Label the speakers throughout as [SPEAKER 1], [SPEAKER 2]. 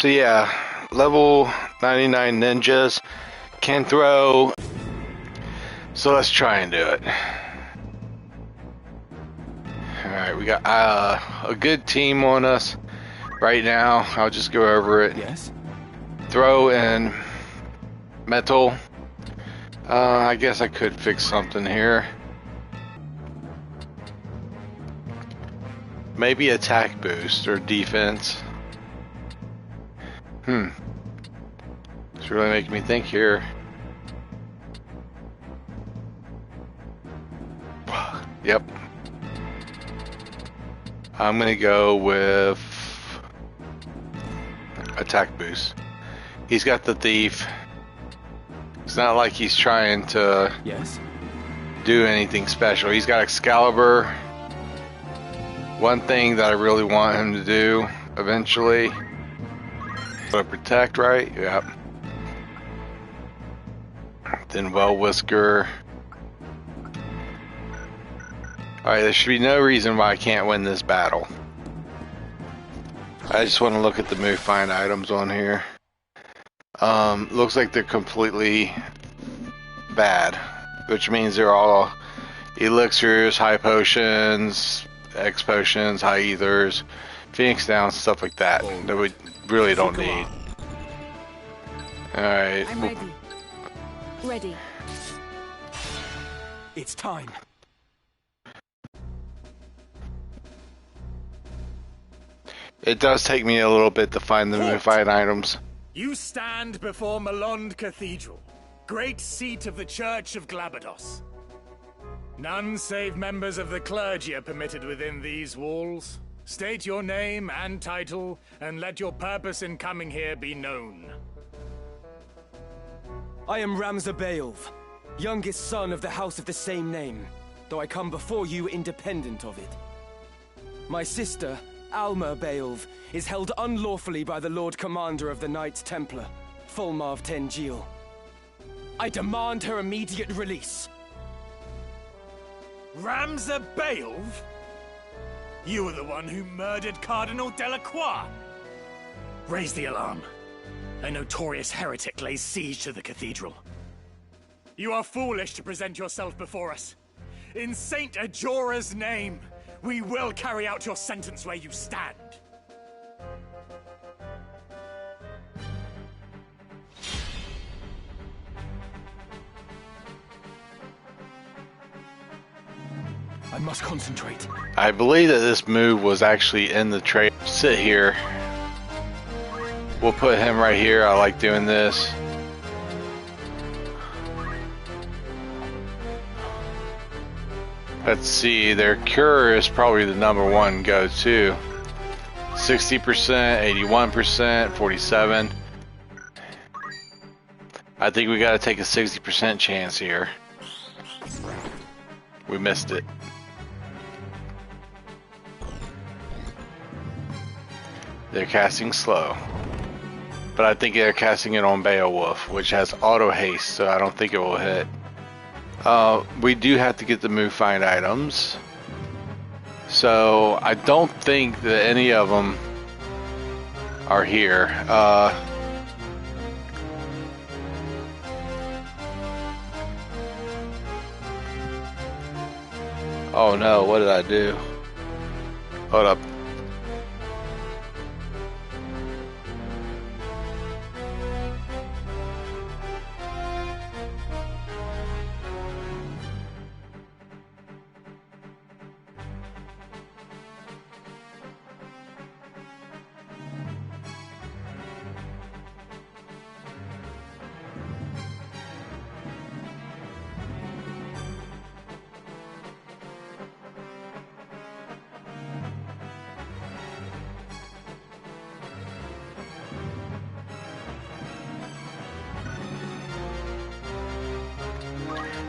[SPEAKER 1] So yeah, level 99 ninjas can throw. So let's try and do it. Alright, we got a good team on us right now. I'll just go over it.
[SPEAKER 2] Yes.
[SPEAKER 1] Throw and metal. I guess I could fix something here. Maybe attack boost or defense. It's really making me think here. Yep. I'm gonna go with attack boost. He's got the thief. It's not like he's trying to do anything special. He's got Excalibur. One thing that I really want him to do eventually. Protect, right? Yep. Then Well Whisker. Alright, there should be no reason why I can't win this battle. I just want to look at the move find items on here. Looks like they're completely bad, which means they're all elixirs, high potions, X potions, high ethers, Phoenix down, stuff like that that we really don't need. Alright.
[SPEAKER 3] I'm ready. Ready.
[SPEAKER 2] It's time.
[SPEAKER 1] It does take me a little bit to find the move find items.
[SPEAKER 4] You stand before Malond Cathedral, great seat of the Church of Glabados. None save members of the clergy are permitted within these walls. State your name and title, and let your purpose in coming here be known.
[SPEAKER 2] I am Ramza Beowulf, youngest son of the house of the same name, though I come before you independent of it. My sister, Alma Beowulf, is held unlawfully by the Lord Commander of the Knights Templar, Fulmarv Tengil. I demand her immediate release.
[SPEAKER 4] Ramza Beowulf? You were the one who murdered Cardinal Delacroix. Raise the alarm. A notorious heretic lays siege to the cathedral. You are foolish to present yourself before us. In Saint Ajora's name, we will carry out your sentence where you stand.
[SPEAKER 2] I must concentrate.
[SPEAKER 1] I believe that this move was actually in the trade. Sit here. We'll put him right here. I like doing this. Let's see. Their cure is probably the #1 go-to. 60%, 81%, 47. I think we got to take a 60% chance here. We missed it. They're casting slow. But I think they're casting it on Beowulf, which has auto haste, so I don't think it will hit. We do have to get the move find items. So I don't think that any of them are here. Oh no, what did I do? Hold up.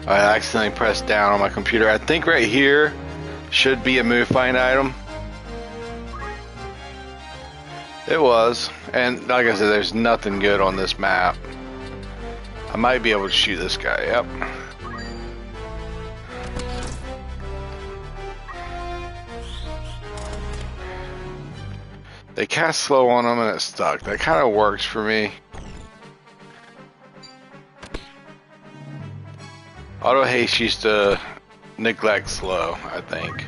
[SPEAKER 1] I accidentally pressed down on my computer. I think right here should be a move find item. It was. And like I said, there's nothing good on this map. I might be able to shoot this guy. Yep. They cast slow on them and it's stuck. That kind of works for me. Auto haste used to neglect slow, I think.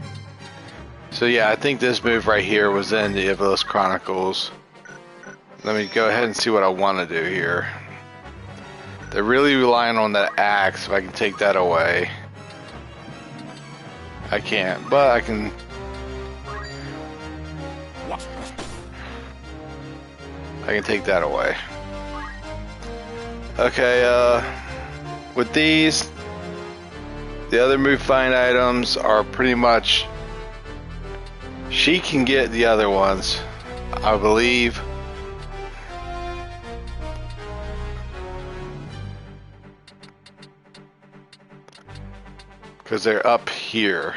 [SPEAKER 1] So yeah, I think this move right here was in the Iblis Chronicles. Let me go ahead and see what I want to do here. They're really relying on that axe. If I can take that away. I can't, but I can. I can take that away. Okay, with these, the other move find items are pretty much. She can get the other ones, I believe. Because they're up here.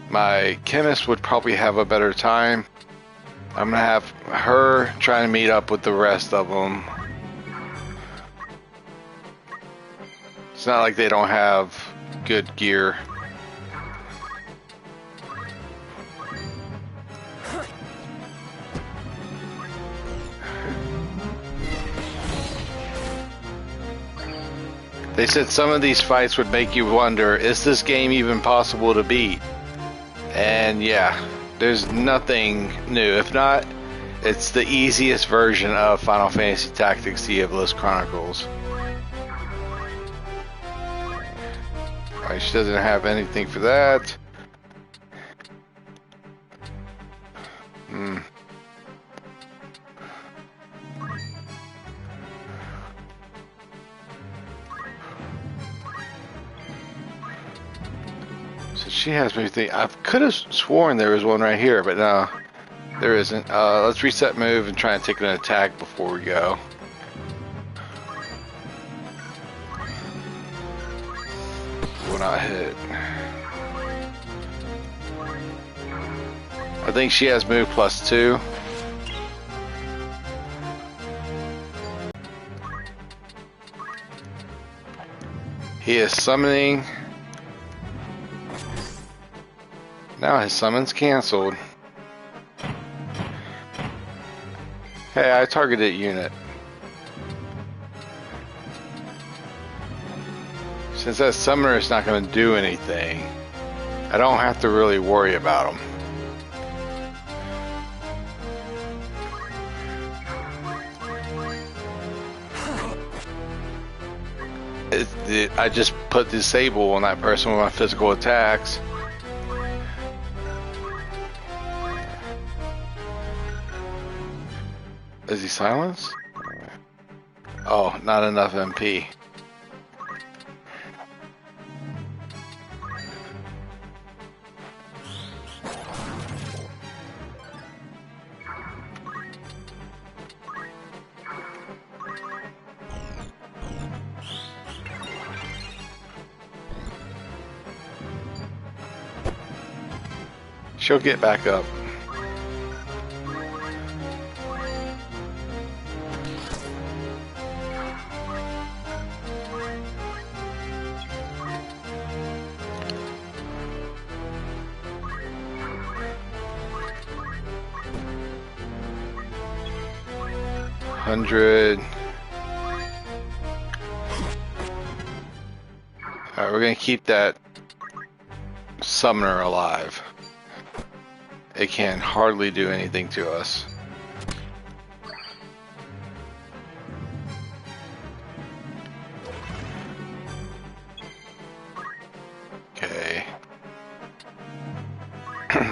[SPEAKER 1] My chemist would probably have a better time. I'm gonna have her try to meet up with the rest of them. It's not like they don't have good gear. They said some of these fights would make you wonder, is this game even possible to beat? And yeah, there's nothing new. If not, it's the easiest version of Final Fantasy Tactics: The Iblis Chronicles. Alright, she doesn't have anything for that. She has everything. I could have sworn there was one right here, but no, there isn't. Let's reset move and try and take an attack before we go. Will not hit. I think she has move +2. He is summoning. Now his summon's cancelled. Hey, I targeted unit. Since that summoner is not going to do anything, I don't have to really worry about him. I just put disable on that person with my physical attacks. Is he silenced? Oh, not enough MP. She'll get back up. Alright, we're gonna keep that summoner alive. It can hardly do anything to us. Okay.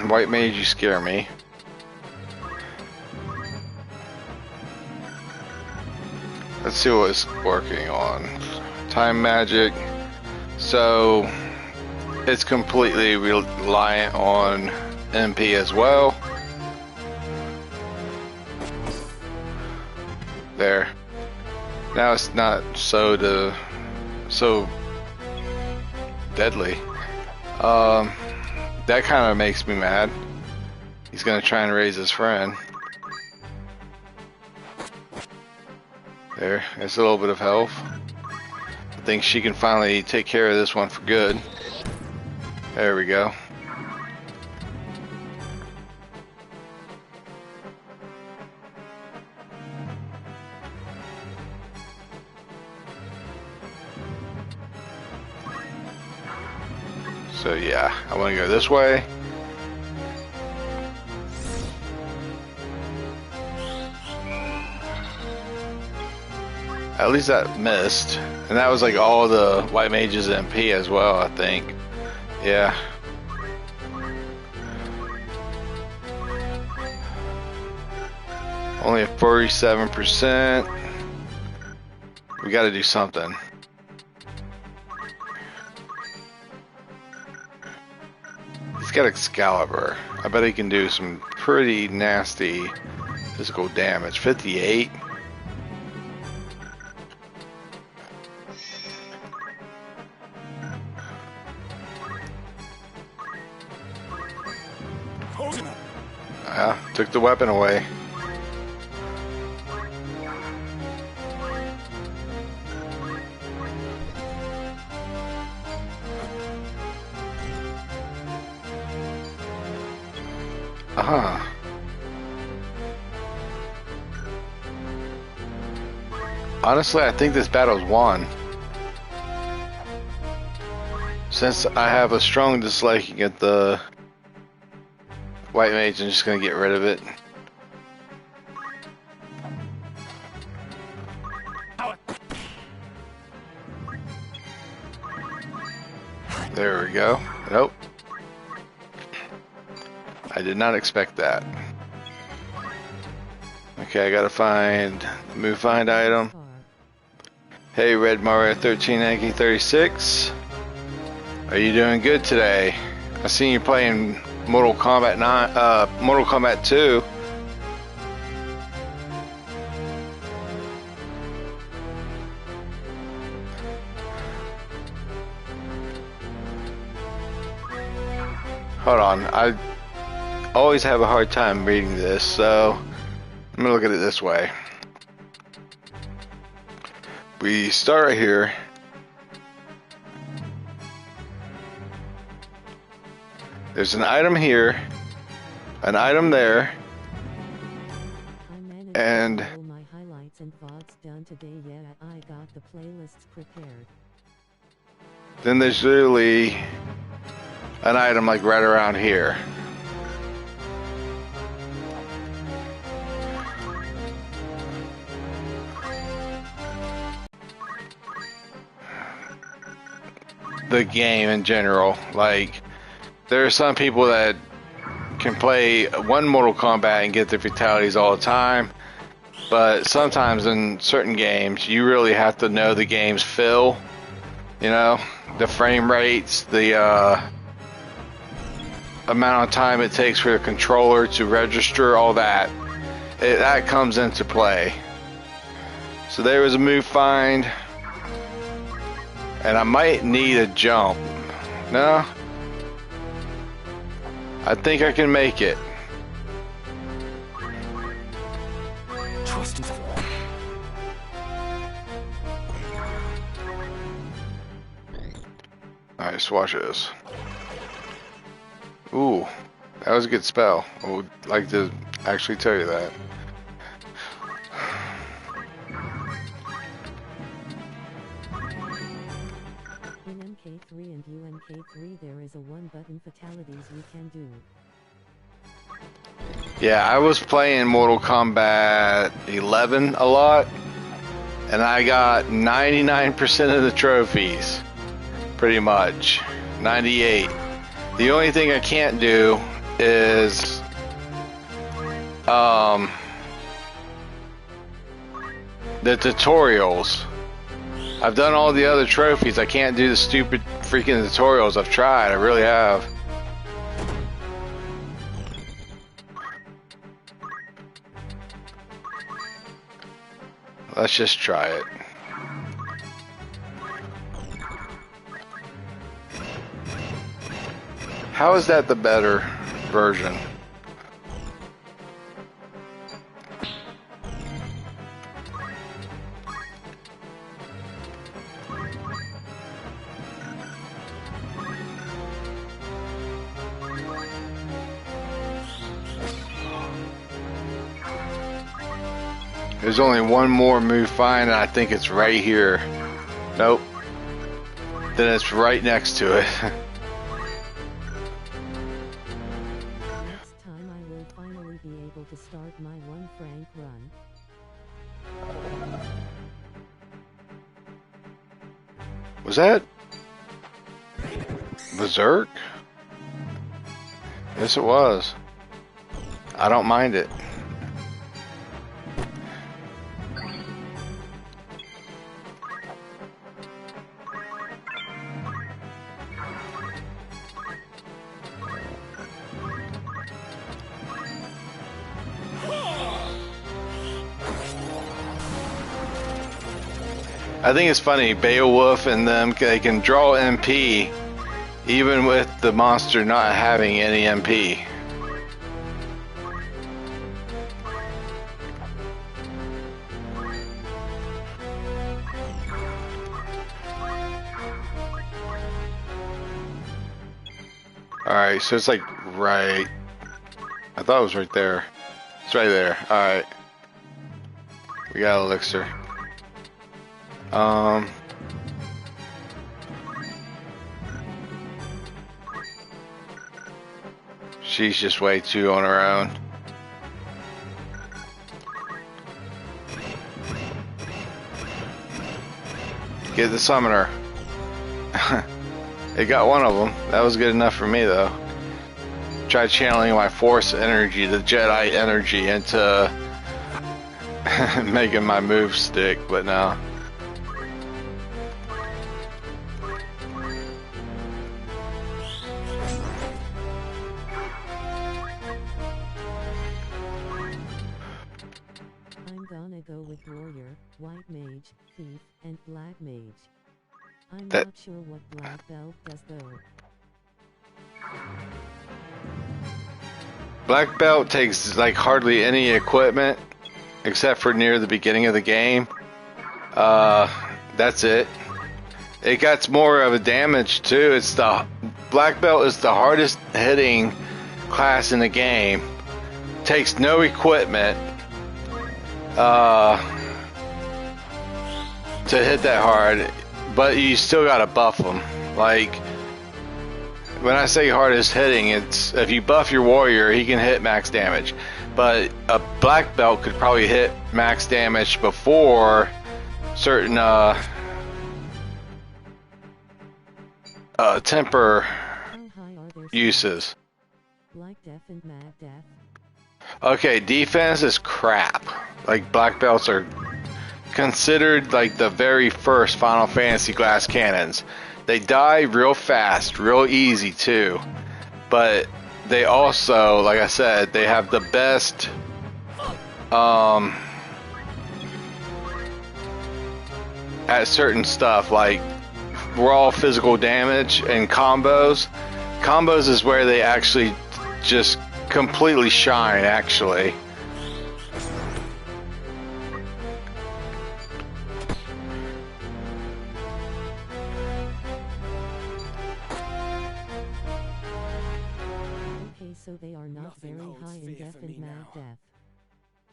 [SPEAKER 1] White mage, you scare me. Let's see what it's working on. Time magic. So it's completely reliant on MP as well. There. Now it's not so deadly. That kind of makes me mad. He's gonna try and raise his friend. There's a little bit of health. I think she can finally take care of this one for good. There we go. So yeah, I want to go this way. At least that missed. And that was like all the white mages MP as well, I think. Yeah. Only at 47%. We gotta do something. He's got Excalibur. I bet he can do some pretty nasty physical damage. 58. Yeah, took the weapon away. Honestly, I think this battle's won. Since I have a strong disliking at the white mage, I'm just gonna get rid of it. There we go. Nope. I did not expect that. Okay, I gotta find the move find item. Hey, Red Mario 13 1936. Are you doing good today? I seen you playing Mortal Kombat 2. Hold on, I always have a hard time reading this, so I'm gonna look at it this way. We start right here. There's an item here, an item there, and
[SPEAKER 5] my highlights and VODs done today. Yeah, I got the playlists prepared.
[SPEAKER 1] Then there's literally an item like right around here. The game in general, like there are some people that can play one Mortal Kombat and get their fatalities all the time, but sometimes in certain games you really have to know the game's feel, you know, the frame rates, the amount of time it takes for the controller to register, all that. That comes into play. So there was a move find. And I might need a jump. No? I think I can make it.
[SPEAKER 2] Trust in
[SPEAKER 1] Alright, let's watch this. Ooh, that was a good spell. I would like to actually tell you that.
[SPEAKER 5] In MK3 and UMK3 there is a one-button fatalities you can do.
[SPEAKER 1] Yeah, I was playing Mortal Kombat 11 a lot, and I got 99% of the trophies, pretty much, 98. The only thing I can't do is the tutorials. I've done all the other trophies. I can't do the stupid freaking tutorials. I've tried. I really have. Let's just try it. How is that the better version? There's only one more move find, and I think it's right here. Nope. Then it's right next to it. Was that Berserk? Yes, it was. I don't mind it. I think it's funny, Beowulf and them, they can draw MP even with the monster not having any MP. Alright, so it's like right. I thought it was right there. It's right there. Alright. We got elixir. She's just way too on her own. Get the summoner. It got one of them. That was good enough for me though. Try channeling my force energy, the Jedi energy, into making my move stick, but no.
[SPEAKER 5] Go with warrior, white mage, thief, and black mage. I'm
[SPEAKER 1] That...
[SPEAKER 5] not sure what black belt does though.
[SPEAKER 1] Black belt takes like hardly any equipment except for near the beginning of the game. That's it. It got more of a damage too. It's the black belt is the hardest hitting class in the game. Takes no equipment to hit that hard, but you still gotta buff them. Like when I say hardest hitting, it's if you buff your warrior, he can hit max damage, but a black belt could probably hit max damage before certain temper uses.
[SPEAKER 5] Black death and mad death.
[SPEAKER 1] Okay, defense is crap. Like black belts are considered like the very first Final Fantasy glass cannons. They die real fast, real easy too. But they also, like I said, they have the best at certain stuff like raw physical damage and combos. Combos is where they actually just completely shine, actually.
[SPEAKER 5] Okay, so they are not
[SPEAKER 2] Nothing
[SPEAKER 5] very
[SPEAKER 2] holds
[SPEAKER 5] high in
[SPEAKER 2] fear
[SPEAKER 5] death
[SPEAKER 2] for
[SPEAKER 5] and
[SPEAKER 2] me
[SPEAKER 5] mad
[SPEAKER 2] now.
[SPEAKER 5] death.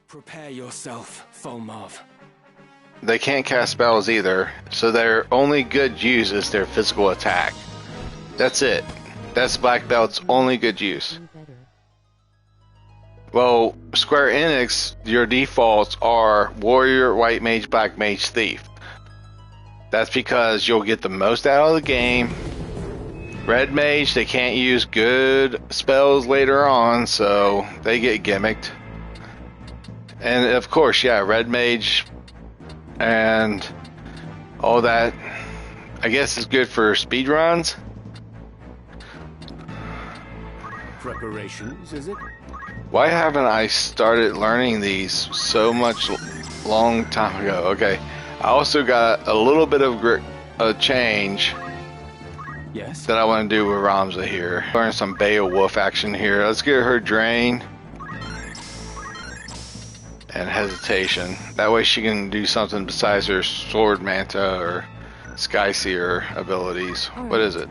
[SPEAKER 2] Prepare yourself, Fulmarv.
[SPEAKER 1] They can't cast spells either, so their only good use is their physical attack. That's it. That's Black Belt's only good use. Well, Square Enix, your defaults are Warrior, White Mage, Black Mage, Thief. That's because you'll get the most out of the game. Red Mage, they can't use good spells later on, so they get gimmicked. And of course, yeah, Red Mage and all that, I guess, is good for speedruns.
[SPEAKER 4] Preparations, is it?
[SPEAKER 1] Why haven't I started learning these so much long time ago? Okay, I also got a little bit of a change
[SPEAKER 2] Yes.
[SPEAKER 1] that I want to do with Ramza here. Learn some Beowulf action here. Let's get her Drain and Hesitation. That way she can do something besides her Sword Manta or Sky Seer abilities. What is it?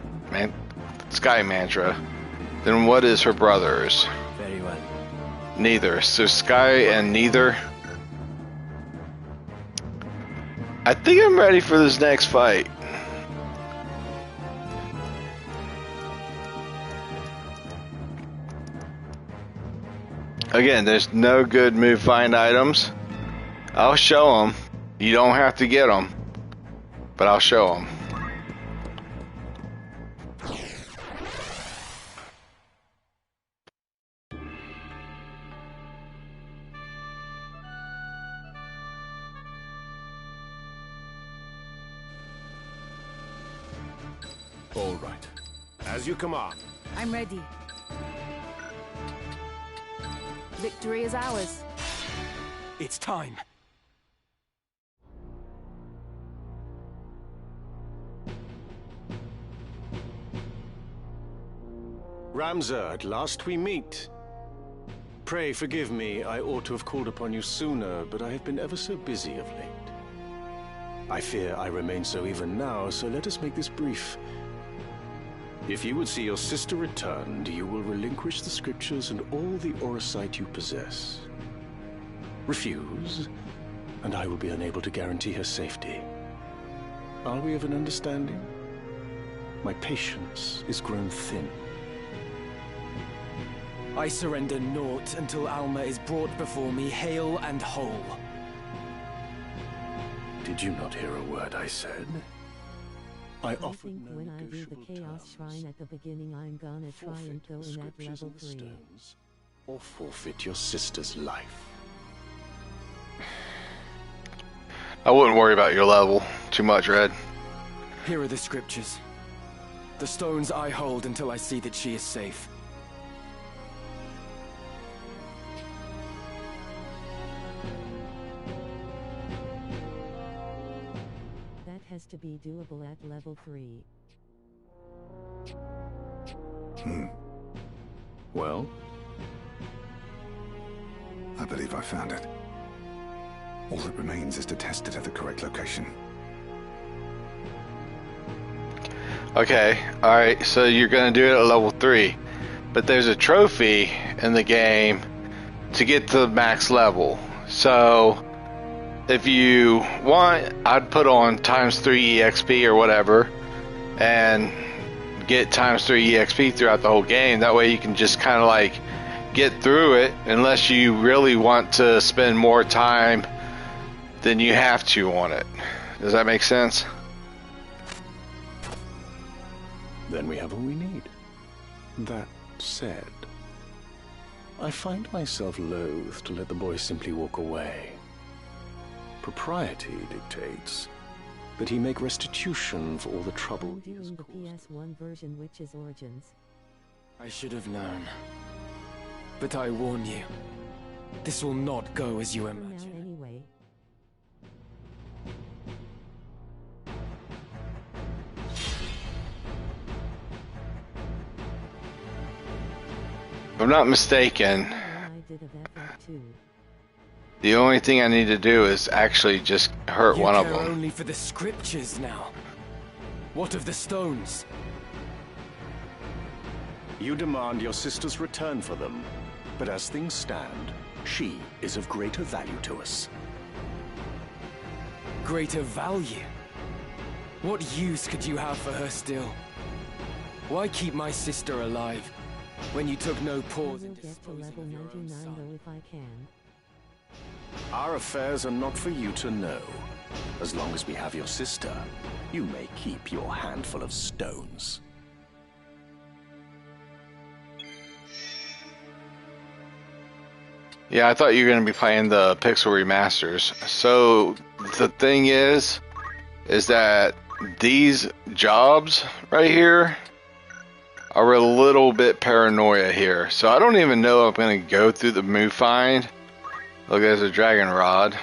[SPEAKER 1] Sky Mantra. Then what is her brother's?
[SPEAKER 2] Very well.
[SPEAKER 1] Neither. So Sky and Neither. I think I'm ready for this next fight. Again, there's no good move find items. I'll show them. You don't have to get them, but I'll show them.
[SPEAKER 6] All right. As you command.
[SPEAKER 3] I'm ready. Victory is ours.
[SPEAKER 2] It's time.
[SPEAKER 6] Ramza, at last we meet. Pray forgive me, I ought to have called upon you sooner, but I have been ever so busy of late. I fear I remain so even now, so let us make this brief. If you would see your sister returned, you will relinquish the scriptures and all the Orosite you possess. Refuse, and I will be unable to guarantee her safety. Are we of an understanding? My patience is grown thin.
[SPEAKER 2] I surrender naught until Alma is brought before me hale and whole.
[SPEAKER 6] Did you not hear a word I said? I
[SPEAKER 5] think
[SPEAKER 6] offered no
[SPEAKER 5] when I do the
[SPEAKER 6] negotiable
[SPEAKER 5] Chaos
[SPEAKER 6] terms.
[SPEAKER 5] Shrine at the beginning, I'm gonna try and
[SPEAKER 6] Forfeit
[SPEAKER 5] go
[SPEAKER 6] the
[SPEAKER 5] in at
[SPEAKER 6] scriptures
[SPEAKER 5] level
[SPEAKER 6] and the
[SPEAKER 5] 3.
[SPEAKER 6] stones, or forfeit your sister's life.
[SPEAKER 1] I wouldn't worry about your level too much, Red.
[SPEAKER 2] Here are the scriptures. The stones I hold until I see that she is safe.
[SPEAKER 5] That has to be doable at level 3.
[SPEAKER 6] Well?
[SPEAKER 7] I believe I found it. All that remains is to test it at the correct location.
[SPEAKER 1] Okay, alright, so you're gonna do it at level 3. But there's a trophy in the game to get to the max level. So, if you want, I'd put on ×3 EXP or whatever, and get ×3 EXP throughout the whole game. That way you can just kind of like get through it, unless you really want to spend more time than you have to on it. Does that make sense?
[SPEAKER 6] Then we have all we need. That said, I find myself loath to let the boy simply walk away. Propriety dictates that he make restitution for all the trouble
[SPEAKER 5] I'm
[SPEAKER 6] he has
[SPEAKER 5] doing the
[SPEAKER 6] caused.
[SPEAKER 5] PS1 version, which is Origins.
[SPEAKER 2] I should have known. But I warn you, this will not go as you
[SPEAKER 5] For now,
[SPEAKER 2] imagine.
[SPEAKER 5] anyway.
[SPEAKER 1] If I'm not mistaken,
[SPEAKER 5] When I did a FF2.
[SPEAKER 1] the only thing I need to do is actually just hurt
[SPEAKER 2] You
[SPEAKER 1] one of
[SPEAKER 2] care
[SPEAKER 1] them.
[SPEAKER 2] only for the scriptures now. What of the stones?
[SPEAKER 6] You demand your sister's return for them, but as things stand, she is of greater value to us.
[SPEAKER 2] Greater value? What use could you have for her still? Why keep my sister alive when you took no
[SPEAKER 5] I
[SPEAKER 2] pause
[SPEAKER 5] will
[SPEAKER 2] in
[SPEAKER 5] get to
[SPEAKER 2] disposing
[SPEAKER 5] level
[SPEAKER 2] of your own
[SPEAKER 5] 99
[SPEAKER 2] son?
[SPEAKER 5] though if I can.
[SPEAKER 6] Our affairs are not for you to know. As long as we have your sister, you may keep your handful of stones.
[SPEAKER 1] Yeah, I thought you were going to be playing the Pixel Remasters. So, the thing is that these jobs right here are a little bit paranoia here. So, I don't even know if I'm going to go through the move find. Look, there's a dragon rod.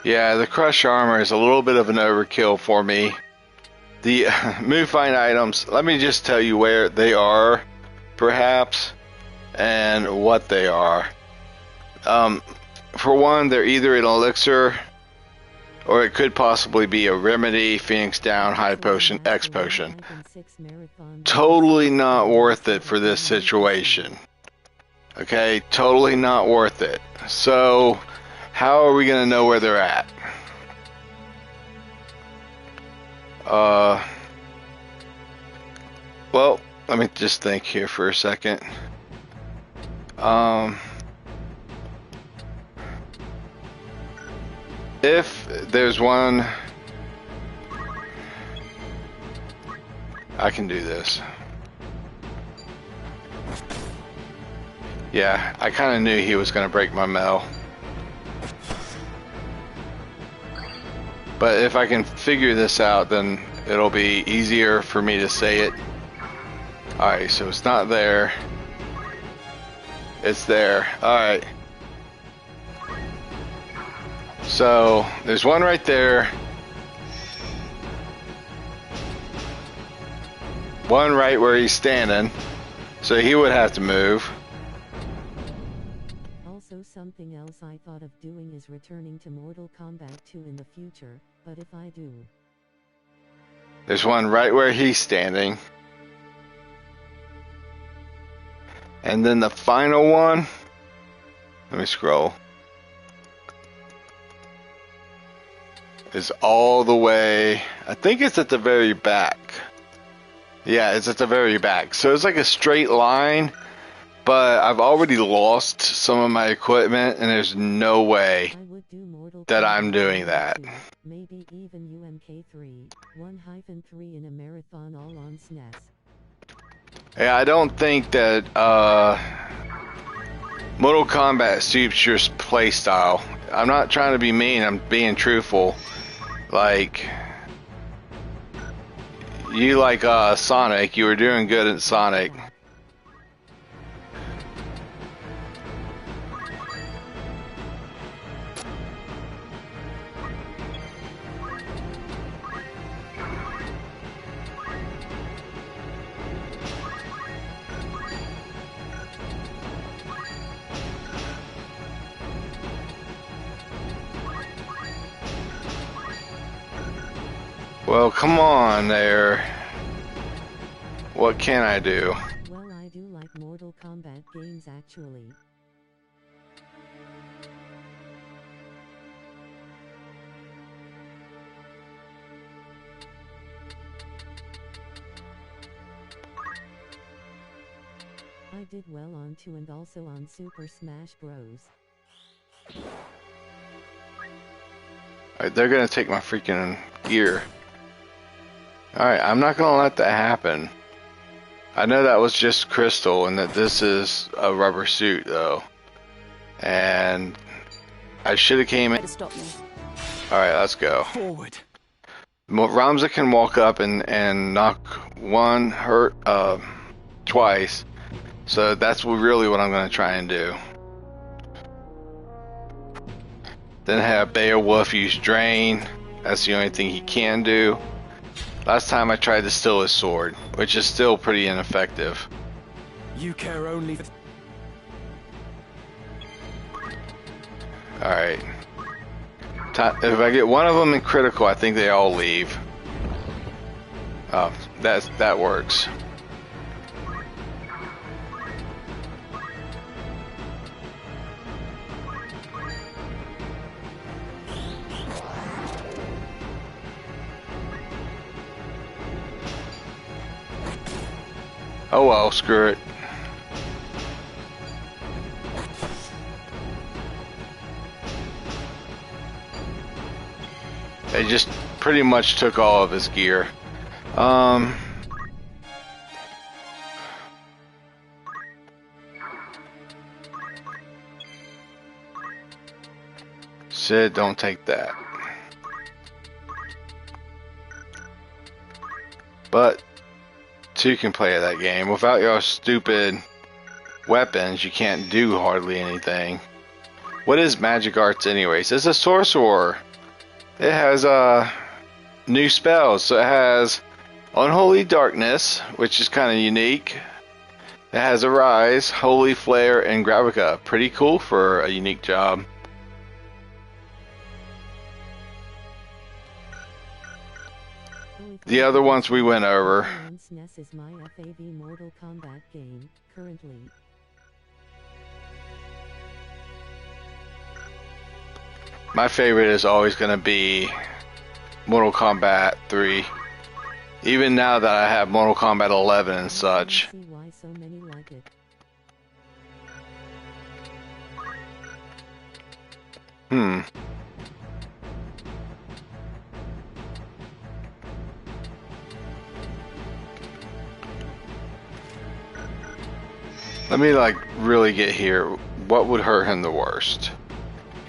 [SPEAKER 1] Yeah, the crush armor is a little bit of an overkill for me. The move find items, let me just tell you where they are, perhaps, and what they are. For one, they're either an elixir, or it could possibly be a remedy, Phoenix Down, High Potion, X Potion. Totally not worth it for this situation. Okay, totally not worth it. So, how are we going to know where they're at? Well, let me just think here for a second. If there's one, I can do this. Yeah, I kind of knew he was going to break my mail. But if I can figure this out, then it'll be easier for me to say it. Alright, so it's not there. It's there. Alright. So, there's one right there. One right where he's standing. So he would have to move.
[SPEAKER 5] Also, something else I thought of doing is returning to Mortal Kombat 2 in the future, but if I do...
[SPEAKER 1] There's one right where he's standing. And then the final one, let me scroll, is all the way, I think it's at the very back. Yeah, it's at the very back. So it's like a straight line, but I've already lost some of my equipment, and there's no way that I'm doing that.
[SPEAKER 5] Maybe even UMK3, 1-3 in a marathon all on SNES.
[SPEAKER 1] Yeah, I don't think that Mortal Kombat suits your playstyle. I'm not trying to be mean, I'm being truthful. Like, you like Sonic, you were doing good at Sonic. Well, come on there. What can I do?
[SPEAKER 5] Well, I do like Mortal Kombat games actually. I did well on 2 and also on Super Smash Bros.
[SPEAKER 1] Alright, they're gonna take my freaking gear. Alright, I'm not gonna let that happen. I know that was just crystal and that this is a rubber suit though. And I should have came in. Alright, let's go.
[SPEAKER 2] Forward.
[SPEAKER 1] Ramza can walk up and knock one hurt twice. So that's really what I'm gonna try and do. Then have Beowulf use Drain. That's the only thing he can do. Last time I tried to steal his sword, which is still pretty ineffective.
[SPEAKER 2] You care only for...
[SPEAKER 1] Alright. If I get one of them in critical, I think they all leave. Oh, that works. Oh well, screw it. They just pretty much took all of his gear. Sid, don't take that. But 2 can play that game. Without your stupid weapons, you can't do hardly anything. What is magic arts anyways? It's a sorcerer. It has new spells. So it has Unholy Darkness, which is kind of unique. It has Arise, Holy Flare, and Gravica. Pretty cool for a unique job. The other ones we went over.
[SPEAKER 5] SNES is my FAV Mortal Kombat game, currently.
[SPEAKER 1] My favorite is always going to be Mortal Kombat 3. Even now that I have Mortal Kombat 11 and such.
[SPEAKER 5] See why so many like it.
[SPEAKER 1] Let me like really get here. What would hurt him the worst?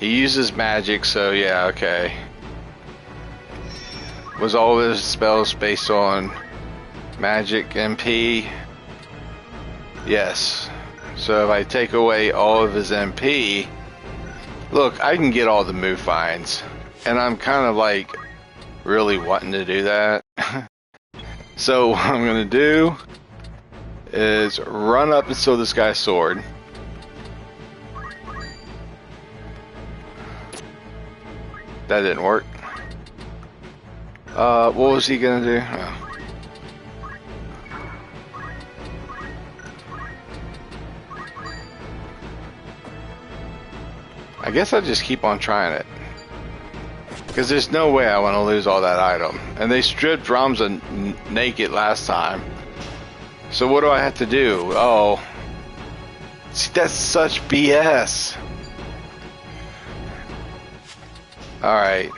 [SPEAKER 1] He uses magic, so yeah, okay. Was all of his spells based on magic MP? Yes. So if I take away all of his MP, look, I can get all the move finds. And I'm kind of like really wanting to do that. So what I'm going to do is run up and steal this guy's sword. That didn't work. What was he gonna do? Oh. I guess I'll just keep on trying it. Because there's no way I want to lose all that item. And they stripped Ramza naked last time. So what do I have to do? Oh. See, that's such BS. Alright.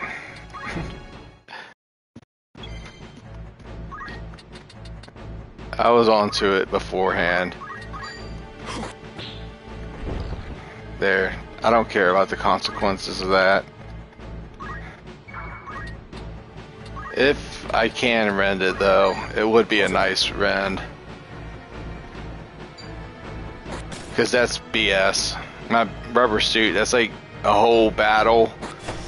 [SPEAKER 1] I was onto it beforehand. There. I don't care about the consequences of that. If I can rend it though, it would be a nice rend. Because that's BS. My rubber suit, that's like a whole battle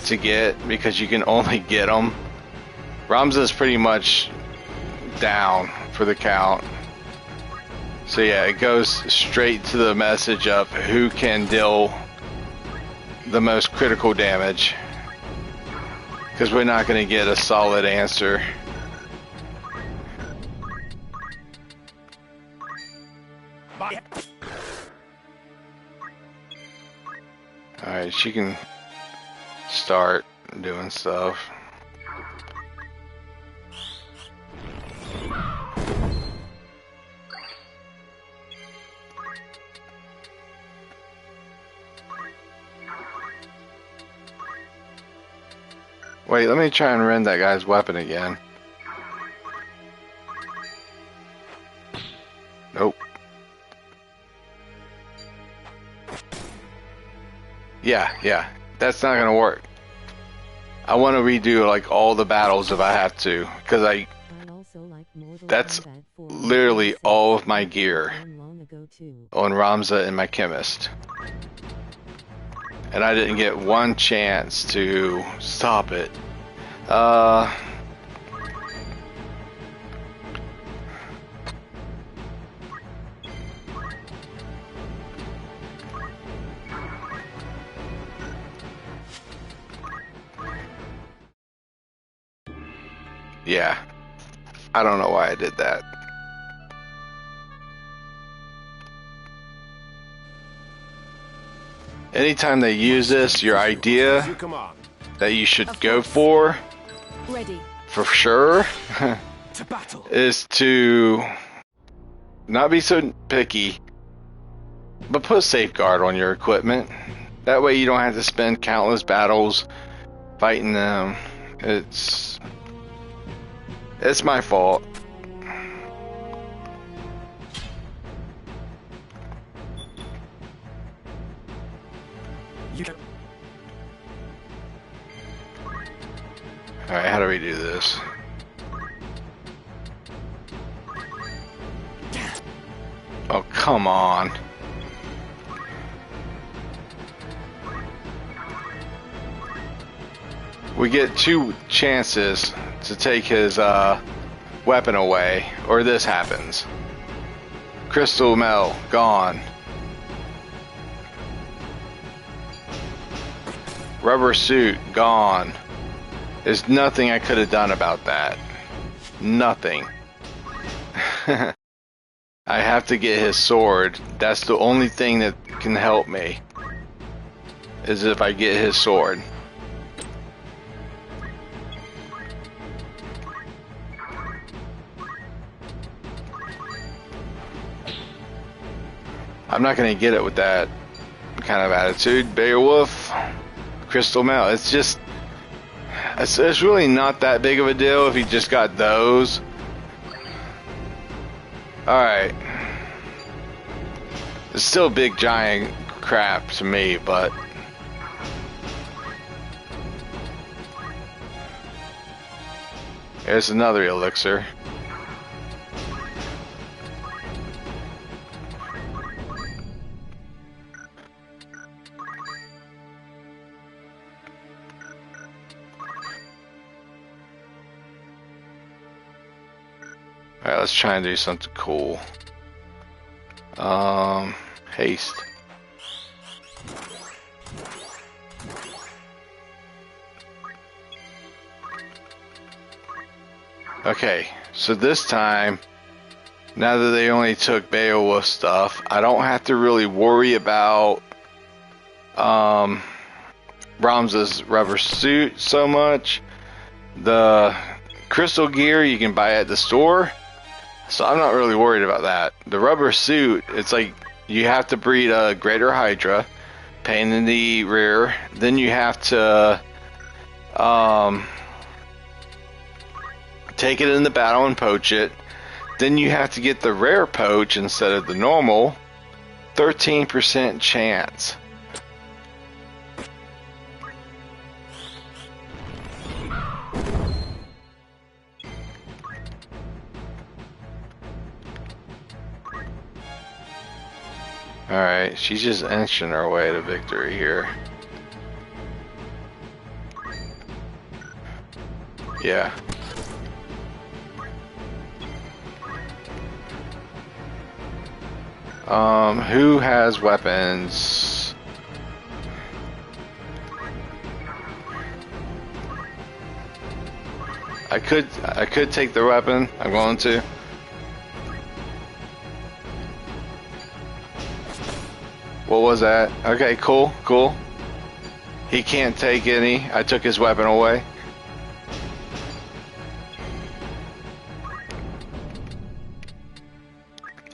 [SPEAKER 1] to get because you can only get them. Ramza's pretty much down for the count. So yeah, it goes straight to the message of who can deal the most critical damage. Because we're not going to get a solid answer. Alright, she can start doing stuff. Wait, let me try and rend that guy's weapon again. Nope. Yeah, that's not gonna work. I want to redo like all the battles if I have to, because that's literally all of my gear on Ramza and my chemist. And I didn't get one chance to stop it. Yeah. I don't know why I did that. Anytime they use this, your idea that you should go for sure, is to not be so picky, but put safeguard on your equipment. That way you don't have to spend countless battles fighting them. It's my fault. Alright, how do we do this? Oh, come on. We get 2 chances to take his weapon away, or this happens. Crystal Mel, gone. Rubber suit, gone. There's nothing I could have done about that. Nothing. I have to get his sword. That's the only thing that can help me. Is if I get his sword. I'm not going to get it with that kind of attitude. Beowulf, Crystal Mel. It's just... It's really not that big of a deal if you just got those. Alright. It's still big giant crap to me, but... There's another elixir. Alright, let's try and do something cool. Haste. Okay, so this time, now that they only took Beowulf stuff, I don't have to really worry about Ramza's rubber suit so much. The crystal gear you can buy at the store, so I'm not really worried about that. The rubber suit, it's like you have to breed a greater hydra, pain in the rear, then you have to take it in the battle and poach it. Then you have to get the rare poach instead of the normal. 13% chance. Alright, she's just inching her way to victory here. Yeah. Who has weapons? I could take the weapon. I'm going to. What was that? Okay, cool. He can't take any. I took his weapon away.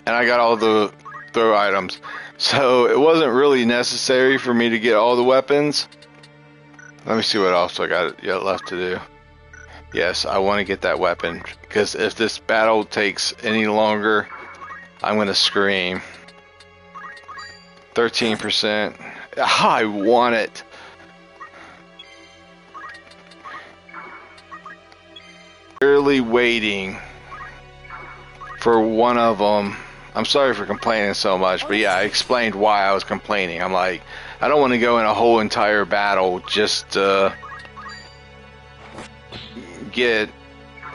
[SPEAKER 1] And I got all the throw items. So it wasn't really necessary for me to get all the weapons. Let me see what else I got yet left to do. Yes, I want to get that weapon, because if this battle takes any longer, I'm going to scream. 13%. I want it. Really waiting for one of them. I'm sorry for complaining so much, but yeah, I explained why I was complaining. I'm like, I don't want to go in a whole entire battle just to get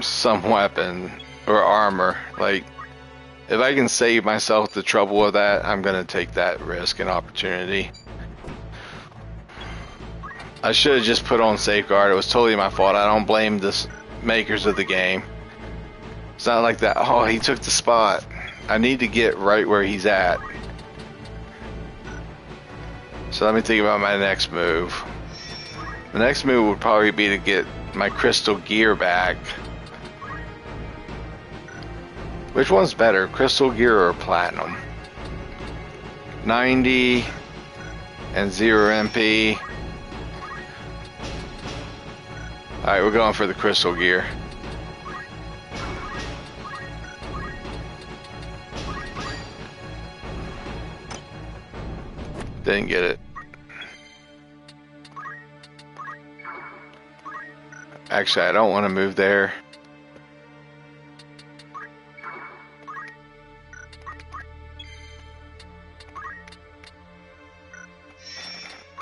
[SPEAKER 1] some weapon or armor. Like, if I can save myself the trouble of that, I'm going to take that risk and opportunity. I should have just put on safeguard. It was totally my fault. I don't blame the makers of the game. It's not like that. Oh, he took the spot. I need to get right where he's at. So let me think about my next move. The next move would probably be to get my crystal gear back. Which one's better, crystal gear or platinum? 90 and 0 MP. Alright, we're going for the crystal gear. Didn't get it. Actually, I don't want to move there.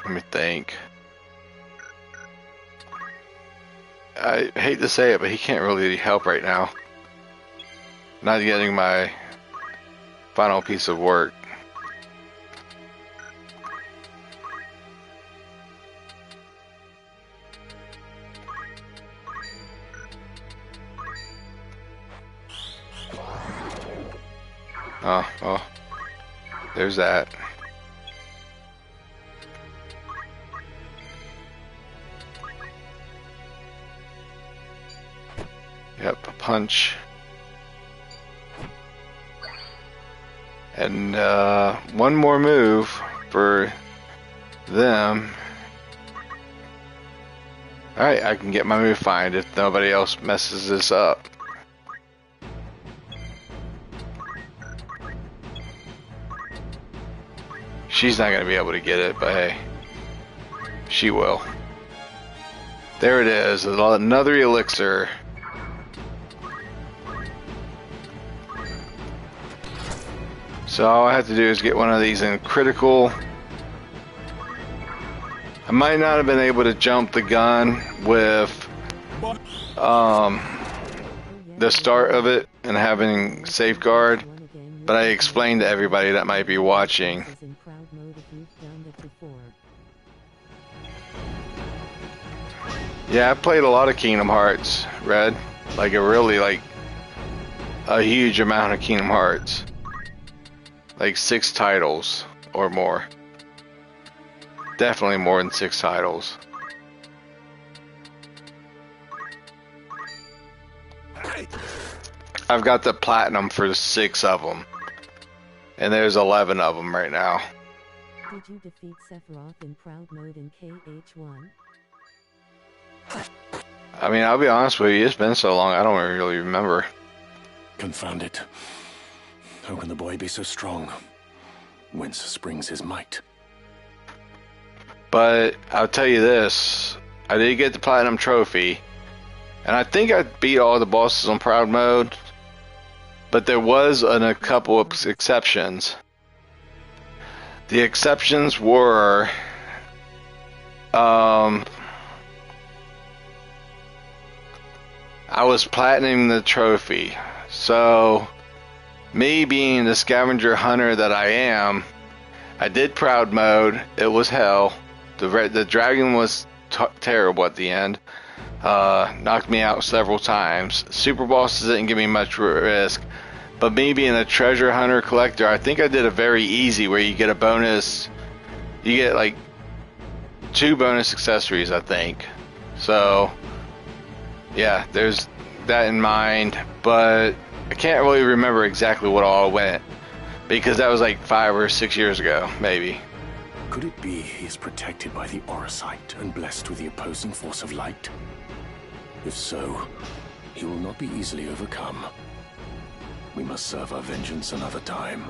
[SPEAKER 1] Let me think. I hate to say it, but he can't really help right now. Not getting my final piece of work. Oh, there's that. Yep, a punch. And one more move for them. Alright, I can get my move fine if nobody else messes this up. She's not going to be able to get it, but hey, she will. There it is, another elixir. So all I have to do is get one of these in critical. I might not have been able to jump the gun with the start of it and having safeguard, but I explained to everybody that might be watching. Yeah, I played a lot of Kingdom Hearts, Red. Like a huge amount of Kingdom Hearts. Like 6 titles or more. Definitely more than 6 titles. I've got the platinum for 6 of them. And there's 11 of them right now.
[SPEAKER 5] Did you defeat Sephiroth in proud mode in KH1?
[SPEAKER 1] I mean, I'll be honest with you, it's been so long, I don't really remember.
[SPEAKER 6] Confound it. How can the boy be so strong? Whence springs his might?
[SPEAKER 1] But I'll tell you this, I did get the platinum trophy, and I think I beat all the bosses on proud mode, but there was a couple of exceptions. The exceptions were I was platinum the trophy, so me being the scavenger hunter that I am, I did proud mode. It was hell. The dragon was terrible at the end. Knocked me out several times. Super bosses didn't give me much risk, but me being a treasure hunter collector, I think I did a very easy where you get a bonus. You get like 2 bonus accessories, I think. So yeah, there's that in mind, but I can't really remember exactly what all went, because that was like 5 or 6 years ago, maybe.
[SPEAKER 6] Could it be he is protected by the aura sight and blessed with the opposing force of light? If so, he will not be easily overcome. We must serve our vengeance another time.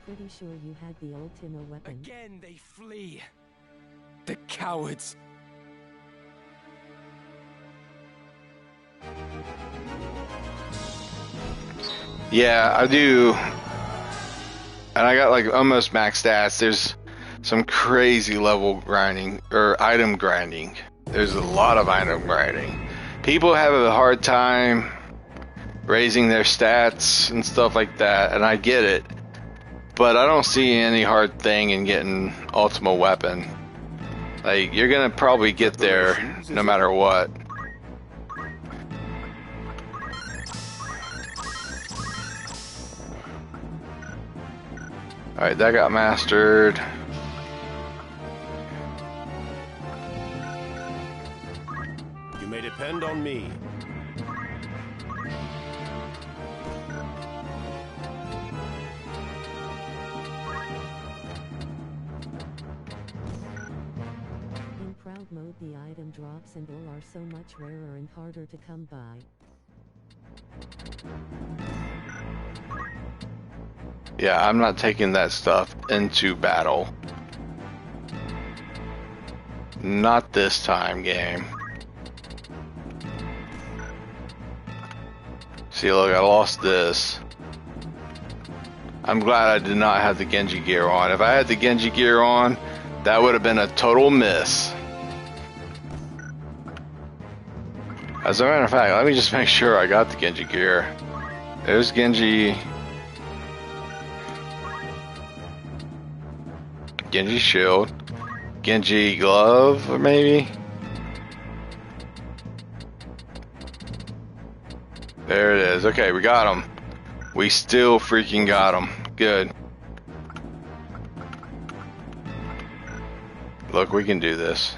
[SPEAKER 5] Pretty sure you had the Ultima weapon.
[SPEAKER 2] Again they flee. The cowards.
[SPEAKER 1] Yeah, I do. And I got like almost max stats. There's some crazy level grinding or item grinding. There's a lot of item grinding. People have a hard time raising their stats and stuff like that, and I get it. But I don't see any hard thing in getting Ultima Weapon. Like, you're gonna probably get there no matter what. Alright, that got mastered.
[SPEAKER 6] You may depend on me.
[SPEAKER 5] In proud mode, the item drops and all are so much rarer and harder to come by.
[SPEAKER 1] Yeah, I'm not taking that stuff into battle. Not this time, game. See, look, I lost this. I'm glad I did not have the Genji gear on. If I had the Genji gear on, that would have been a total miss. As a matter of fact, let me just make sure I got the Genji gear. There's Genji. Genji shield. Genji glove, or maybe? There it is. Okay, we got him. We still freaking got him. Good. Look, we can do this.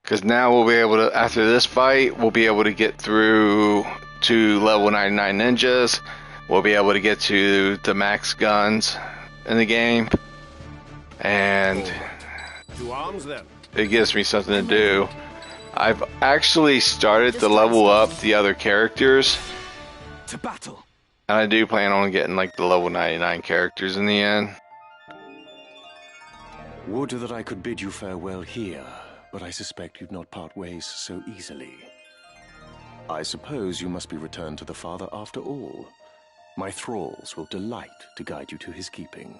[SPEAKER 1] Because now we'll be able to, after this fight, we'll be able to get through to level 99 ninjas. We'll be able to get to the max guns in the game. And
[SPEAKER 6] To arms then.
[SPEAKER 1] it gives me something to do. I've actually started to level up the other characters.
[SPEAKER 2] To battle.
[SPEAKER 1] And I do plan on getting like the level 99 characters in the end.
[SPEAKER 6] Would that I could bid you farewell here, but I suspect you'd not part ways so easily. I suppose you must be returned to the Father after all. My thralls will delight to guide you to his keeping.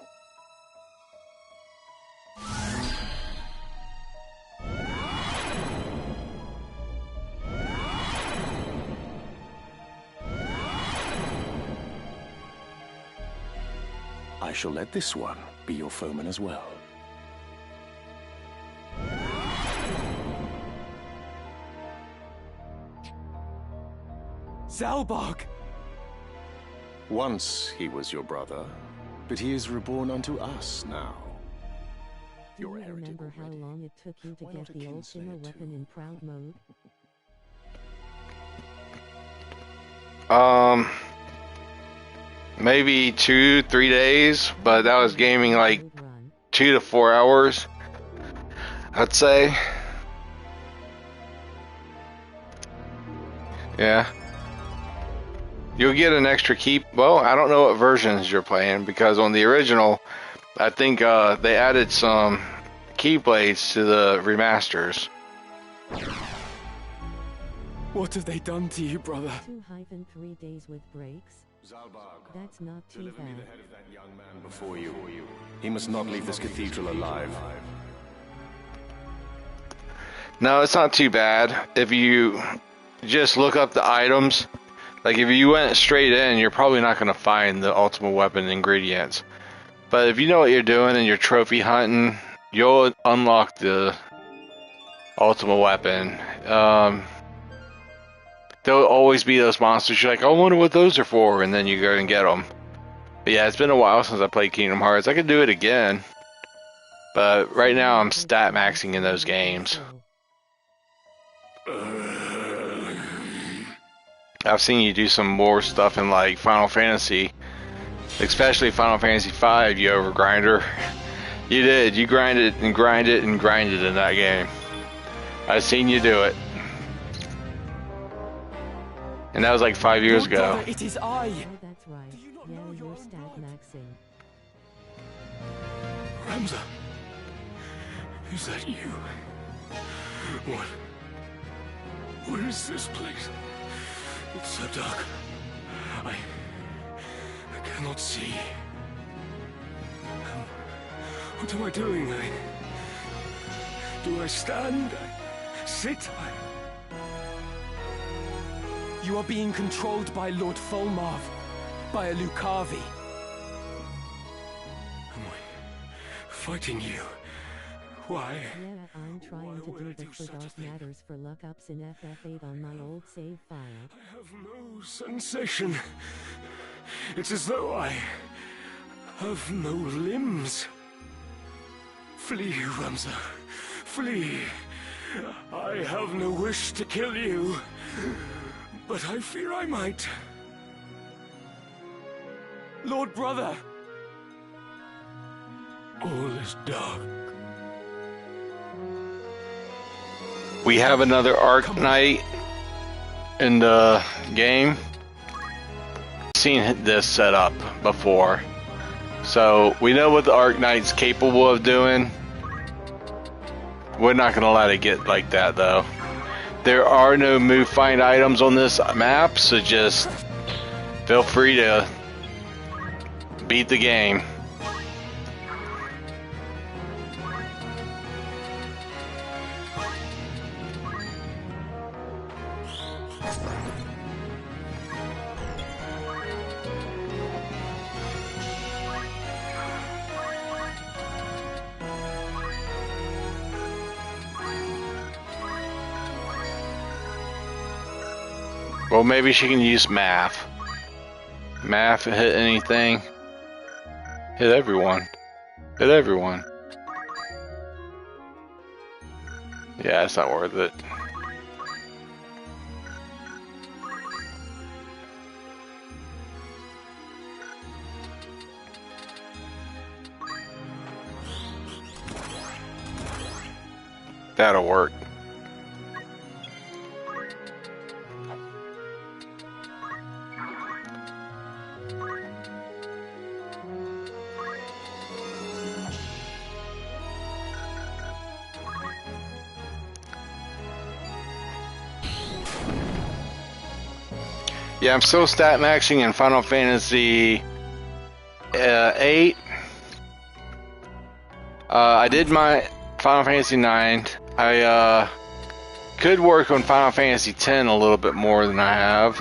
[SPEAKER 6] I shall let this one be your foeman as well.
[SPEAKER 2] Zalbog!
[SPEAKER 6] Once he was your brother, but he is reborn unto us now.
[SPEAKER 5] Do you remember how long it took you to get the ultima weapon in proud mode?
[SPEAKER 1] Maybe 2-3 days, but that was gaming like 2 to 4 hours, I'd say. Yeah. You'll get an extra key. Well, I don't know what versions you're playing, because on the original, I think they added some keyblades to the remasters.
[SPEAKER 2] What have they done to you, brother?
[SPEAKER 5] 2-3 days with breaks? That's not too bad.
[SPEAKER 6] The head of that young man before you. He must not leave this cathedral alive.
[SPEAKER 1] No, it's not too bad. If you just look up the items, like if you went straight in, you're probably not going to find the ultimate weapon ingredients. But if you know what you're doing and you're trophy hunting, you'll unlock the ultimate weapon. There'll always be those monsters you're like, I wonder what those are for, and then you go and get them. But yeah, it's been a while since I played Kingdom Hearts. I could do it again, but right now I'm stat maxing in those games. I've seen you do some more stuff in like Final Fantasy, especially Final Fantasy V, you overgrinder. You did, you grinded and grinded and grinded in that game. I've seen you do it. And that was like 5 years ago.
[SPEAKER 2] Brother, it is I!
[SPEAKER 5] Oh, that's right. Yeah, you're stat maxing.
[SPEAKER 4] Ramza, is that you? What is this place? It's so dark. I cannot see. What am I doing? Do I stand? I sit?
[SPEAKER 2] You are being controlled by Lord Folmarv, by a Lucavi.
[SPEAKER 4] Am I fighting you? Why?
[SPEAKER 5] Yeah, I'm trying to do the for dark matters for lookups in FF8 on my old save file.
[SPEAKER 4] I have no sensation. It's as though I have no limbs. Flee, Ramza. Flee. I have no wish to kill you, but I fear I might.
[SPEAKER 2] Lord Brother!
[SPEAKER 4] All is dark.
[SPEAKER 1] We have another Arc Knight in the game. Seen this set up before, so we know what the Arc Knight's capable of doing. We're not gonna let it get like that though. There are no move find items on this map, so just feel free to beat the game. Well, maybe she can use math. Math, hit anything. Hit everyone. Hit everyone. Yeah, it's not worth it. That'll work. Yeah, I'm still stat maxing in Final Fantasy 8. I did my Final Fantasy 9. I could work on Final Fantasy 10 a little bit more than I have.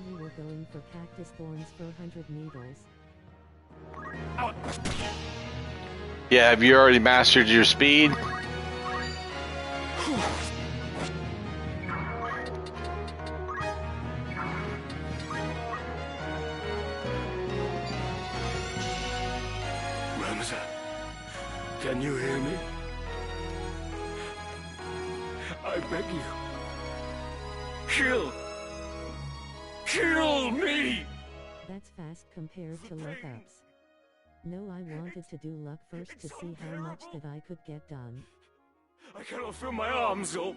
[SPEAKER 5] You were going for cactus thorns for 100 needles.
[SPEAKER 1] Yeah, have you already mastered your speed?
[SPEAKER 4] Ramza, can you hear me? I beg you. Kill me!
[SPEAKER 5] That's fast compared to luck ups. No, I wanted to do luck first to see how much that I could get done.
[SPEAKER 4] I cannot feel my arms or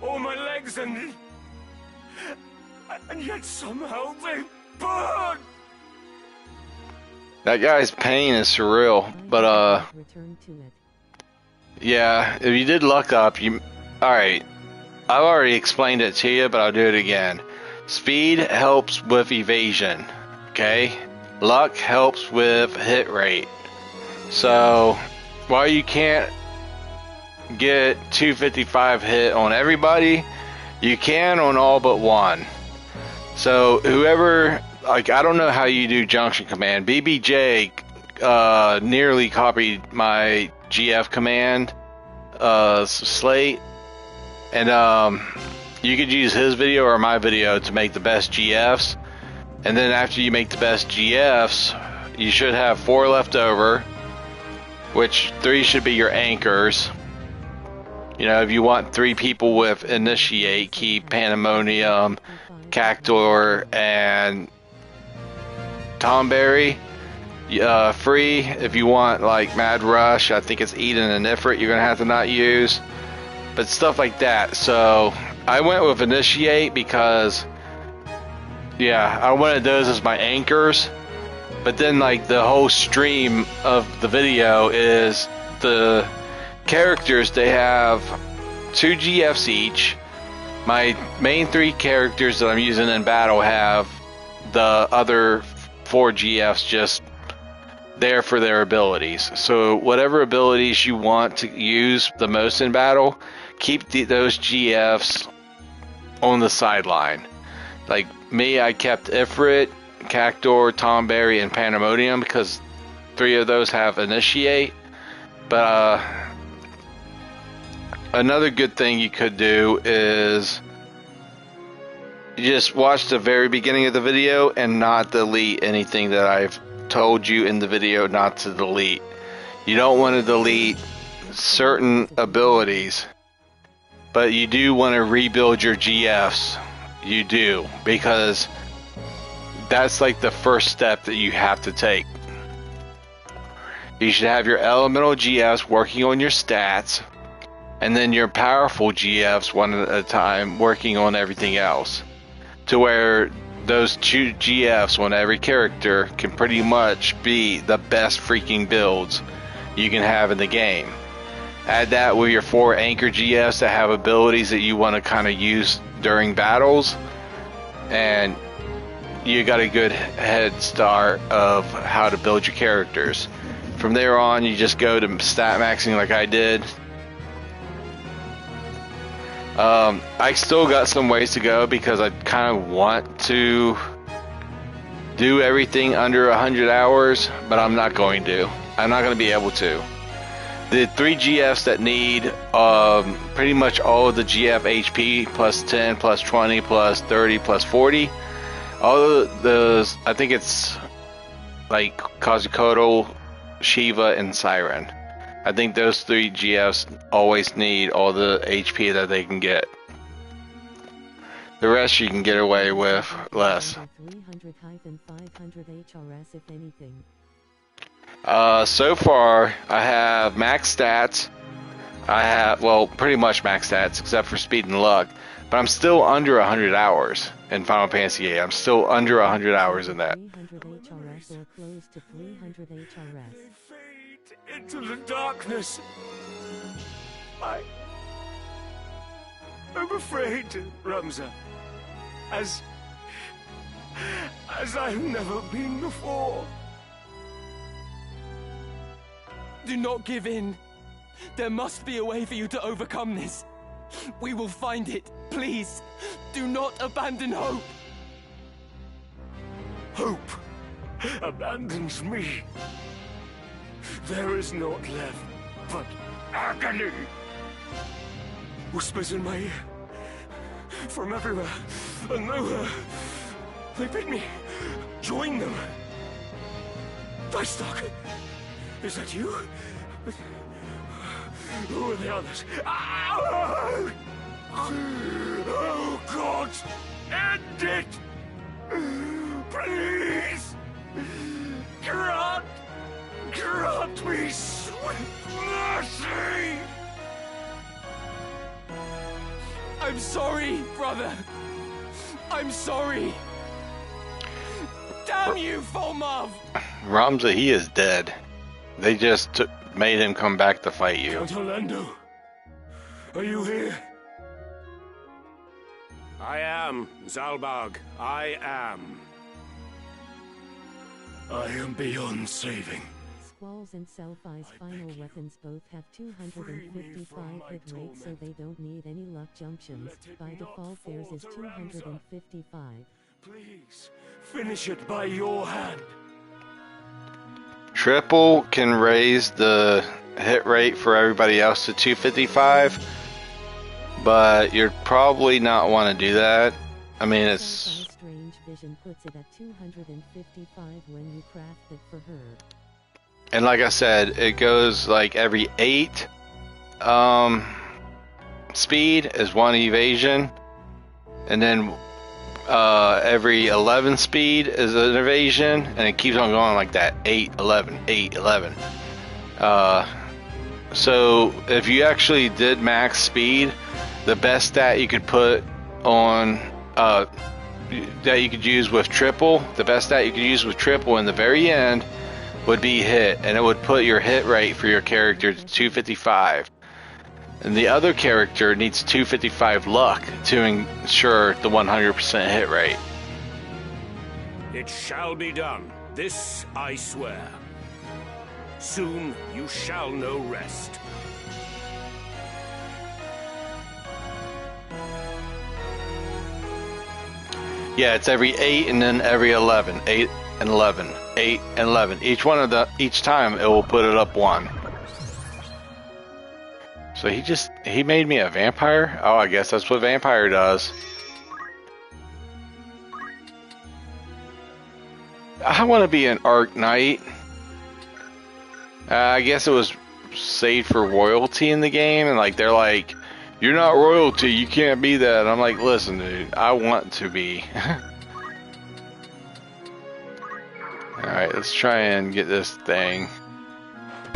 [SPEAKER 4] my legs and yet somehow they burn!
[SPEAKER 1] That guy's pain is surreal, but
[SPEAKER 5] Return to it.
[SPEAKER 1] yeah, if you did luck up, alright, I've already explained it to you, but I'll do it again. Speed helps with evasion, okay? Luck helps with hit rate. So, while you can't get 255 hit on everybody, you can on all but one. So, whoever, like, I don't know how you do junction command. BBJ nearly copied my GF command slate, and you could use his video or my video to make the best GFs, and then after you make the best GFs, you should have 4 left over, which 3 should be your anchors. You know, if you want 3 people with Initiate, keep Pandemonium, Cactor, and Tomberry. Free, if you want like Mad Rush, I think it's Eden and Ifrit you're gonna have to not use, but stuff like that. So I went with Initiate because, yeah, I wanted those as my anchors. But then, like, the whole stream of the video is the characters. They have 2 GFs each. My main 3 characters that I'm using in battle have the other 4 GFs just there for their abilities. So whatever abilities you want to use the most in battle, keep those GFs on the sideline. Like me, I kept Ifrit, Cactor, Tomberry, and Pandemonium because 3 of those have Initiate. But another good thing you could do is you just watch the very beginning of the video and not delete anything that I've told you in the video not to delete. You don't want to delete certain abilities, but you do want to rebuild your GFs. You do, because that's like the first step that you have to take. You should have your elemental GFs working on your stats, and then your powerful GFs one at a time working on everything else, to where those 2 GFs on every character can pretty much be the best freaking builds you can have in the game. Add that with your 4 anchor GFs that have abilities that you want to kind of use during battles, and you got a good head start of how to build your characters. From there on, you just go to stat maxing like I did. I still got some ways to go because I kind of want to do everything under 100 hours, but I'm not going to. I'm not going to be able to. The 3 GFs that need pretty much all of the GF HP plus 10, plus 20, plus 30, plus 40. All of those, I think it's like Kazukoto, Shiva, and Siren. I think those 3 GFs always need all the HP that they can get. The rest you can get away with less.
[SPEAKER 5] 300-500 HRS if anything.
[SPEAKER 1] So far, I have max stats. I have, well, pretty much max stats except for speed and luck, but I'm still under 100 hours in Final Fantasy VIII. I'm still under 100 hours in that.
[SPEAKER 5] 300 HRS or close to 300 HRS.
[SPEAKER 4] Fade into the darkness. I'm afraid, Ramza. As I've never been before.
[SPEAKER 2] Do not give in. There must be a way for you to overcome this. We will find it. Please, do not abandon hope.
[SPEAKER 4] Hope abandons me. There is naught left but agony. Whispers in my ear from everywhere and nowhere. They bid me join them. Weisstock, is that you? Who are the others? Oh, God! End it! Please! Grant me sweet mercy!
[SPEAKER 2] I'm sorry, brother. I'm sorry. Damn you, Volmov!
[SPEAKER 1] Ramza, he is dead. They just made him come back to fight you.
[SPEAKER 4] Count Orlando, are you here? I am, Zalbag. I am. I am beyond saving.
[SPEAKER 5] Squalls and Selphie's final weapons both have 255 hit rate, so they don't need any luck junctions. By default theirs is 255.
[SPEAKER 4] Please, finish it by your hand.
[SPEAKER 1] Triple can raise the hit rate for everybody else to 255, but you'd probably not want to do that. I mean, it's...
[SPEAKER 5] Selphie's strange vision puts it at 255 when you craft it for her.
[SPEAKER 1] And like I said, it goes like every 8 speed is 1 evasion, and then every 11 speed is an evasion, and it keeps on going like that. 8, 11, 8, 11. So if you actually did max speed, the best stat you could put on that you could use with triple, the best stat you could use with triple in the very end would be hit, and it would put your hit rate for your character to 255. And the other character needs 255 luck to ensure the 100% hit rate.
[SPEAKER 4] It shall be done. This I swear. Soon you shall know rest.
[SPEAKER 1] Yeah, it's every 8 and then every 11. 8 and 11. 8 and 11. Each time it will put it up 1. So he made me a vampire? Oh, I guess that's what vampire does. I want to be an Arc Knight. I guess it was saved for royalty in the game, and like they're like, you're not royalty, you can't be that. And I'm like, listen, dude, I want to be. Alright, let's try and get this thing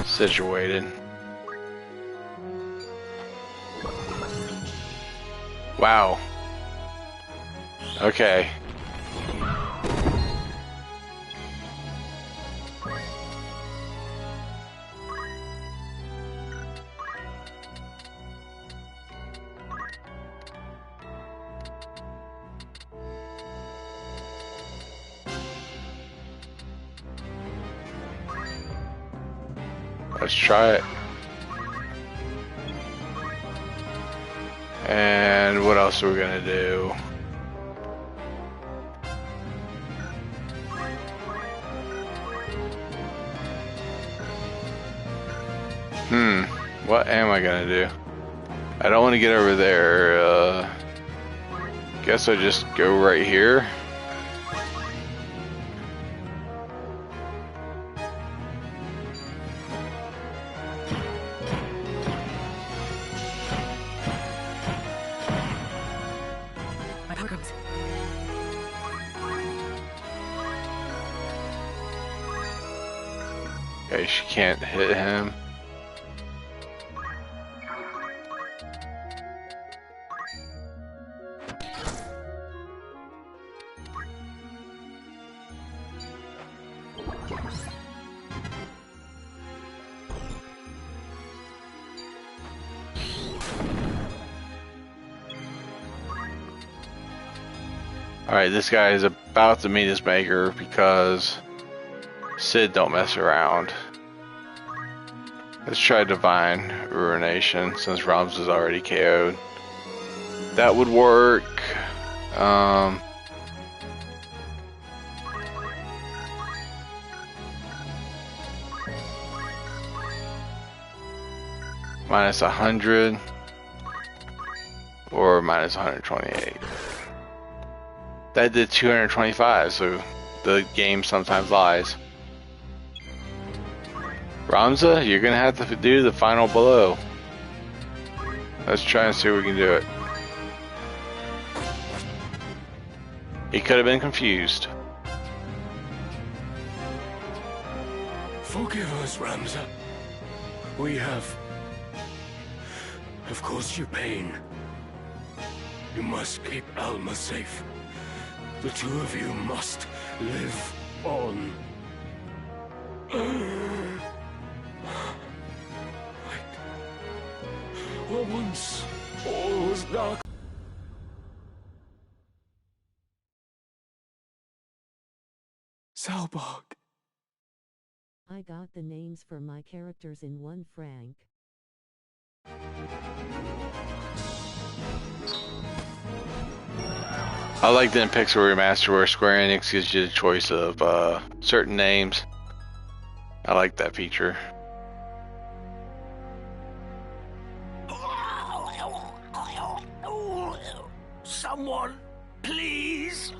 [SPEAKER 1] situated. Wow. Okay. Let's try it. And what else are we gonna do? What am I gonna do? I don't want to get over there. Guess I just go right here. Okay, she can't hit him. Alright, this guy is about to meet his maker because Sid don't mess around. Let's try Divine Ruination since Rams is already KO'd. That would work. Minus 100 or minus 128. That did 225, so the game sometimes lies. Ramza, you're gonna have to do the final blow. Let's try and see if we can do it. He could have been confused.
[SPEAKER 4] Forgive us, Ramza. We have caused you pain. You must keep Alma safe. The two of you must live on. Wait. Where once all was dark. Salbog.
[SPEAKER 5] I got the names for my characters in 1 franc.
[SPEAKER 1] I like the Pixel Remaster where Square Enix gives you the choice of certain names. I like that feature.
[SPEAKER 4] Someone, please.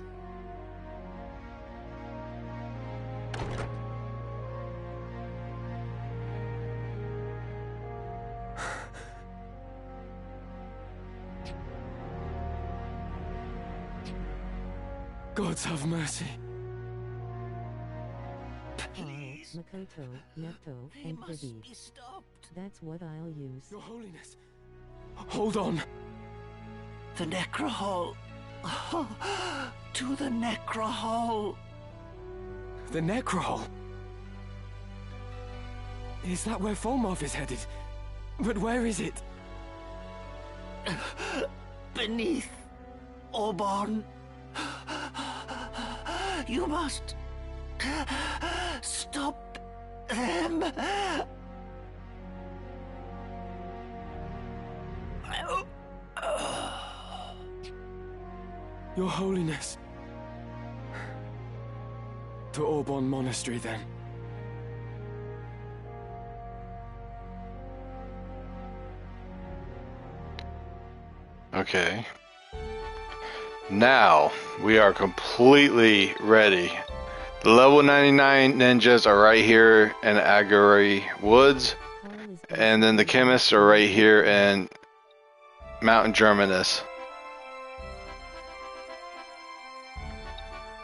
[SPEAKER 2] Gods have mercy.
[SPEAKER 5] Please. Makoto, Nepto, and Vivi. That's what I'll use.
[SPEAKER 2] Your Holiness. Hold on.
[SPEAKER 4] The Necrohole. To the Necrohole.
[SPEAKER 2] The Necrohole? Is that where Folmarth is headed? But where is it?
[SPEAKER 4] Beneath Orborn. You must stop them.
[SPEAKER 2] Your Holiness. To Orborn Monastery, then.
[SPEAKER 1] Okay. Now we are completely ready. The level 99 ninjas are right here in Agori Woods, and then the chemists are right here in Mountain Germanus.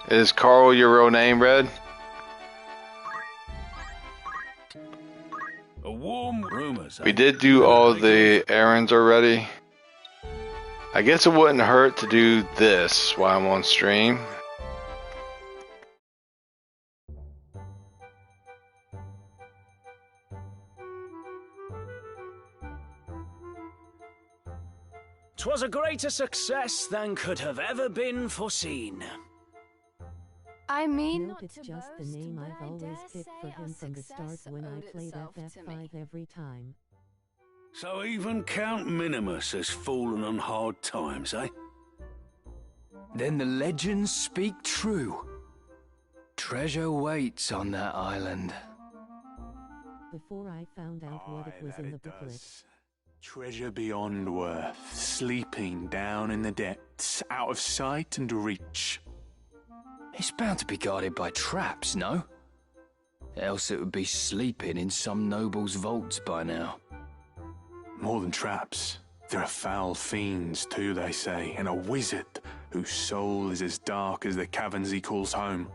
[SPEAKER 1] Is Carl your real name, Red?
[SPEAKER 8] A warm rumors.
[SPEAKER 1] We did do all the errands already. I guess it wouldn't hurt to do this while I'm on stream.
[SPEAKER 8] "'Twas a greater success than could have ever been foreseen."
[SPEAKER 3] I mean,
[SPEAKER 5] Nope, it's just the name I've always picked for him from the start when I played FF5 every time.
[SPEAKER 8] So even Count Minimus has fallen on hard times, eh?
[SPEAKER 9] Then the legends speak true. Treasure waits on that island.
[SPEAKER 5] Before I found out what it was in the booklet.
[SPEAKER 10] Treasure beyond worth, sleeping down in the depths, out of sight and reach.
[SPEAKER 9] It's bound to be guarded by traps, no? Else it would be sleeping in some noble's vaults by now.
[SPEAKER 10] More than traps. There are foul fiends too, they say, and a wizard whose soul is as dark as the caverns he calls home.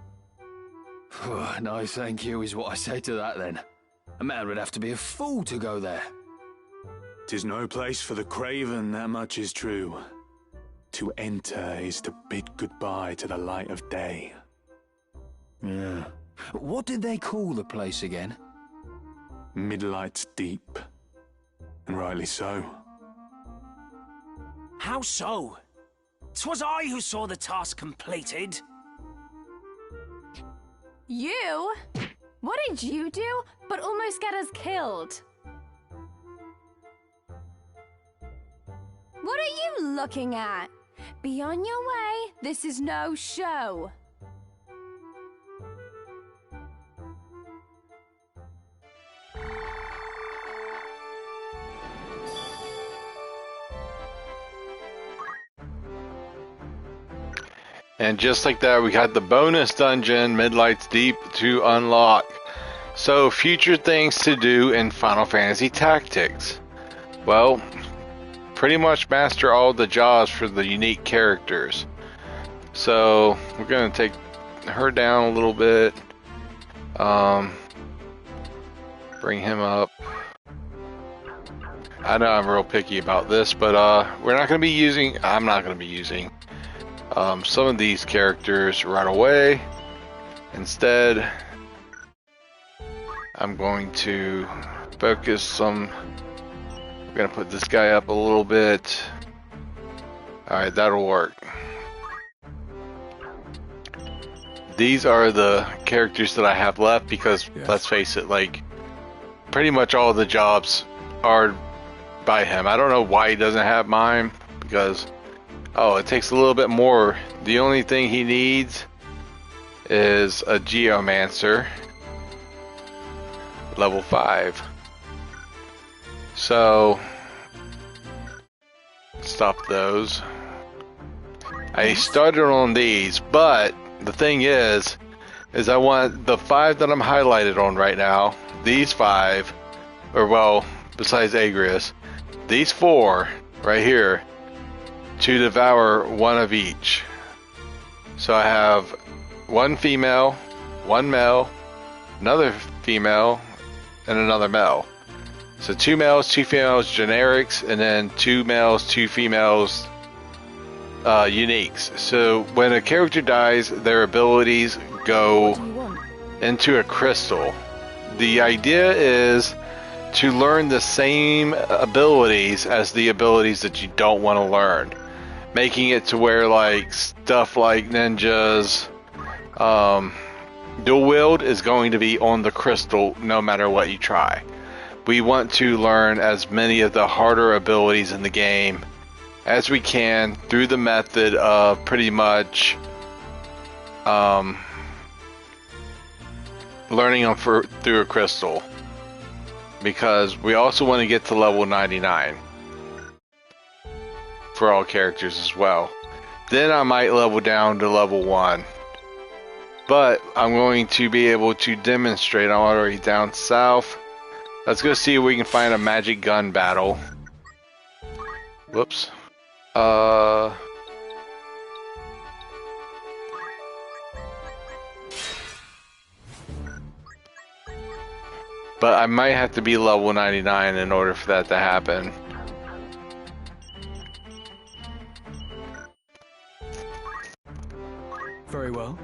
[SPEAKER 9] No thank you is what I say to that then. A man would have to be a fool to go there.
[SPEAKER 10] 'Tis no place for the craven, that much is true. To enter is to bid goodbye to the light of day.
[SPEAKER 9] Yeah, What did they call the place again?
[SPEAKER 10] Midlight's Deep. And rightly so.
[SPEAKER 8] How so? 'Twas I who saw the task completed.
[SPEAKER 3] You? What did you do but almost get us killed? What are you looking at? Be on your way. This is no show.
[SPEAKER 1] And just like that, we got the bonus dungeon, Midlight's Deep, to unlock. So, future things to do in Final Fantasy Tactics. Well, pretty much master all the jobs for the unique characters. So, we're going to take her down a little bit. Bring him up. I know I'm real picky about this, but we're not going to be using... I'm not going to be using... some of these characters right away. Instead, I'm going to focus some. I'm going to put this guy up a little bit. Alright, that'll work. These are the characters that I have left because, let's face it, like, pretty much all the jobs are by him. I don't know why he doesn't have mine, because oh, it takes a little bit more. The only thing he needs is a Geomancer, level 5. So, stop those. I started on these, but the thing is I want the 5 that I'm highlighted on right now, these 5, or well, besides Agrias, these 4 right here, to devour one of each. So I have one female, one male, another female, and another male. So 2 males, 2 females, generics, and then 2 males, 2 females, uniques. So when a character dies, their abilities go into a crystal. The idea is to learn the same abilities as the abilities that you don't want to learn, making it to where like stuff like ninjas, dual wield is going to be on the crystal no matter what you try. We want to learn as many of the harder abilities in the game as we can through the method of pretty much learning them through a crystal, because we also want to get to level 99 for all characters as well. Then I might level down to level 1, but I'm going to be able to demonstrate. I'm already down south. Let's go see if we can find a magic gun battle. Whoops. But I might have to be level 99 in order for that to happen.
[SPEAKER 2] Very well.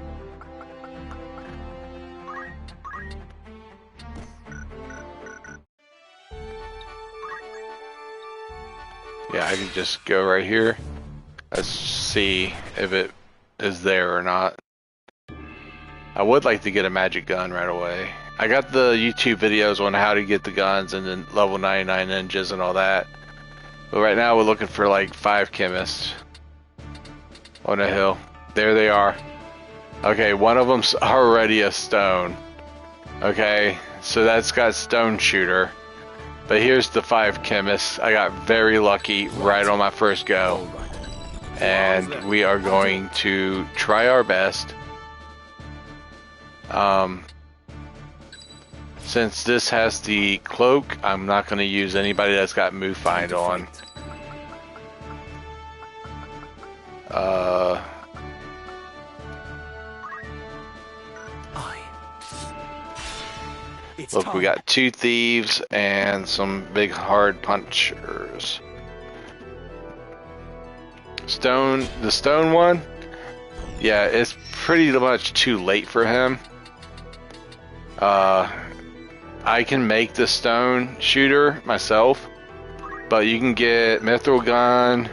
[SPEAKER 1] Yeah, I can just go right here. Let's see if it is there or not. I would like to get a magic gun right away. I got the YouTube videos on how to get the guns and then level 99 ninjas and all that. But right now we're looking for like 5 chemists on a hill. There they are. Okay, one of them's already a stone. Okay, so that's got stone shooter. But here's the 5 chemists. I got very lucky right on my first go. And we are going to try our best. Since this has the cloak, I'm not going to use anybody that's got move find on. Look, we got 2 thieves and some big hard punchers. The stone one, yeah, it's pretty much too late for him. I can make the stone shooter myself, but you can get mithril gun.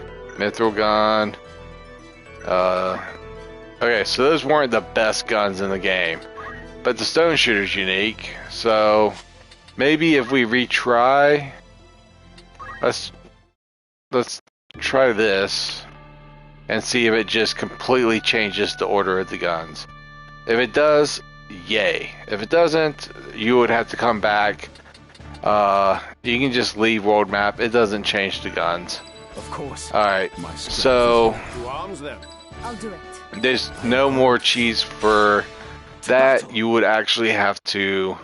[SPEAKER 1] Okay, so those weren't the best guns in the game, but the stone shooter's unique. So maybe if we retry, let's try this and see if it just completely changes the order of the guns. If it does, yay. If it doesn't, you would have to come back. You can just leave world map. It doesn't change the guns.
[SPEAKER 2] Of course.
[SPEAKER 1] Alright, so
[SPEAKER 3] I'll do it.
[SPEAKER 1] there's no more cheese for that. You would actually have to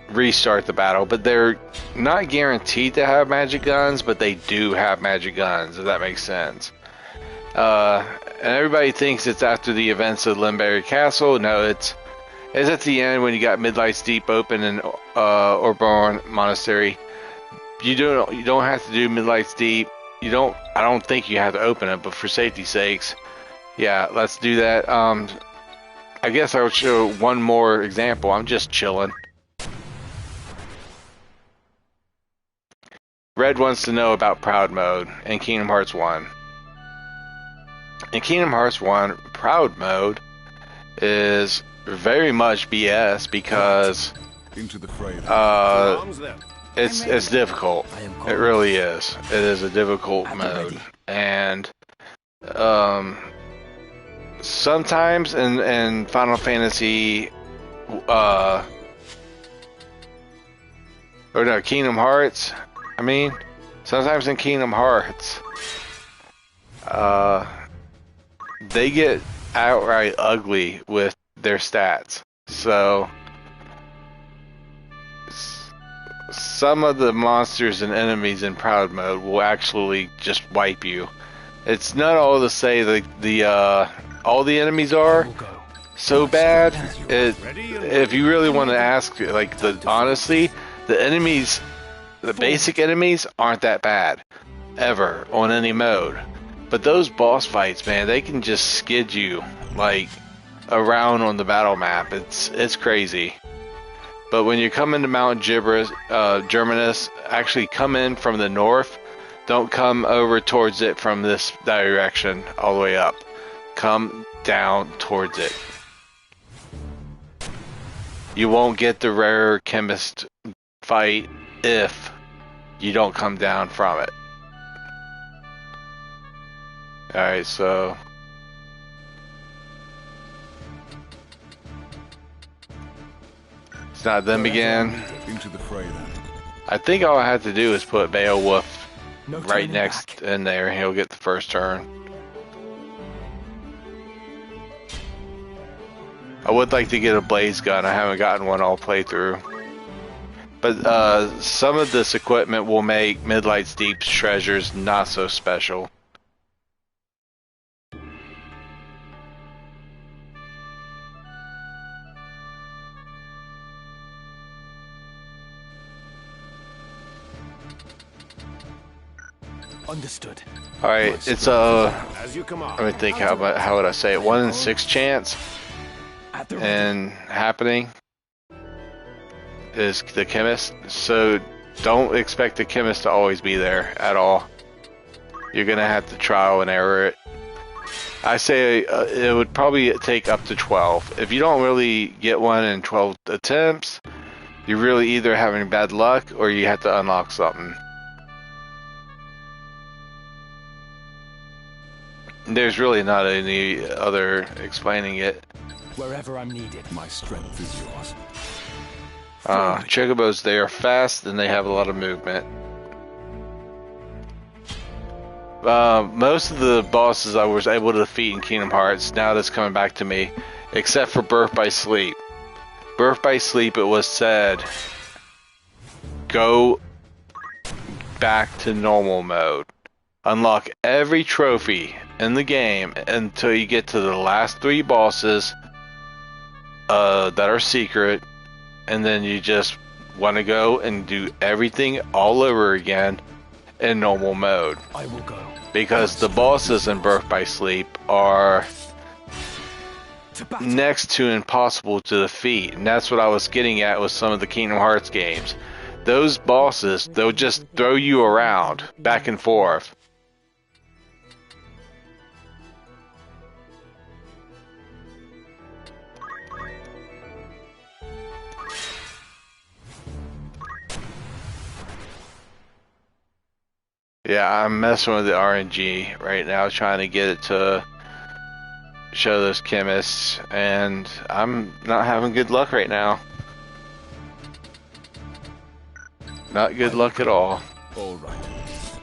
[SPEAKER 1] restart the battle, but they're not guaranteed to have magic guns, but they do have magic guns, if that makes sense. And everybody thinks it's after the events of Limberry Castle. No, it's at the end when you got Midlight's Deep open in Orborn Monastery. You don't have to do Midlight's Deep. I don't think you have to open it, but for safety's sakes, yeah, let's do that. I guess I would show one more example. I'm just chilling. Red wants to know about Proud Mode in Kingdom Hearts 1. In Kingdom Hearts 1, Proud Mode is very much BS because
[SPEAKER 7] Into the fray.
[SPEAKER 1] it's difficult. It really is. It is a difficult mode, and sometimes in Final Fantasy, or no, Kingdom Hearts. I mean, sometimes in Kingdom Hearts, they get outright ugly with their stats. So some of the monsters and enemies in Proud Mode will actually just wipe you. It's not all to say that all the enemies are so bad. If you really want to ask, like, honestly, the enemies, the basic enemies aren't that bad ever on any mode. But those boss fights, man, they can just skid you like around on the battle map. It's crazy. But when you come into Mount Germanus, actually come in from the north. Don't come over towards it from this direction all the way up. Come down towards it. You won't get the rare chemist fight if you don't come down from it. Alright, so it's not them again.
[SPEAKER 7] Into the fray then.
[SPEAKER 1] I think all I have to do is put Beowulf right next in there and he'll get the first turn. I would like to get a blaze gun. I haven't gotten one all playthrough. But some of this equipment will make Midlight's Deep treasures not so special.
[SPEAKER 2] Understood.
[SPEAKER 1] All right, it's let me think. How would I say it? 1 in 6 chance, and happening is the chemist. So don't expect the chemist to always be there at all. You're gonna have to trial and error it. I say it would probably take up to 12. If you don't really get one in 12 attempts, you're really either having bad luck or you have to unlock something. There's really not any other explaining it.
[SPEAKER 2] Wherever I'm needed,
[SPEAKER 7] My strength is yours.
[SPEAKER 1] Chocobos, they are fast and they have a lot of movement. Most of the bosses I was able to defeat in Kingdom Hearts, now that's coming back to me, except for Birth by Sleep. Birth by Sleep, it was said, go back to normal mode. Unlock every trophy in the game until you get to the last 3 bosses that are secret, and then you just want to go and do everything all over again in normal mode.
[SPEAKER 2] I will go.
[SPEAKER 1] Because the bosses in Birth by Sleep are next to impossible to defeat, and that's what I was getting at with some of the Kingdom Hearts games. Those bosses, they'll just throw you around, back and forth. Yeah, I'm messing with the RNG right now, trying to get it to show those chemists, and I'm not having good luck right now. Not good luck at all.
[SPEAKER 2] All right.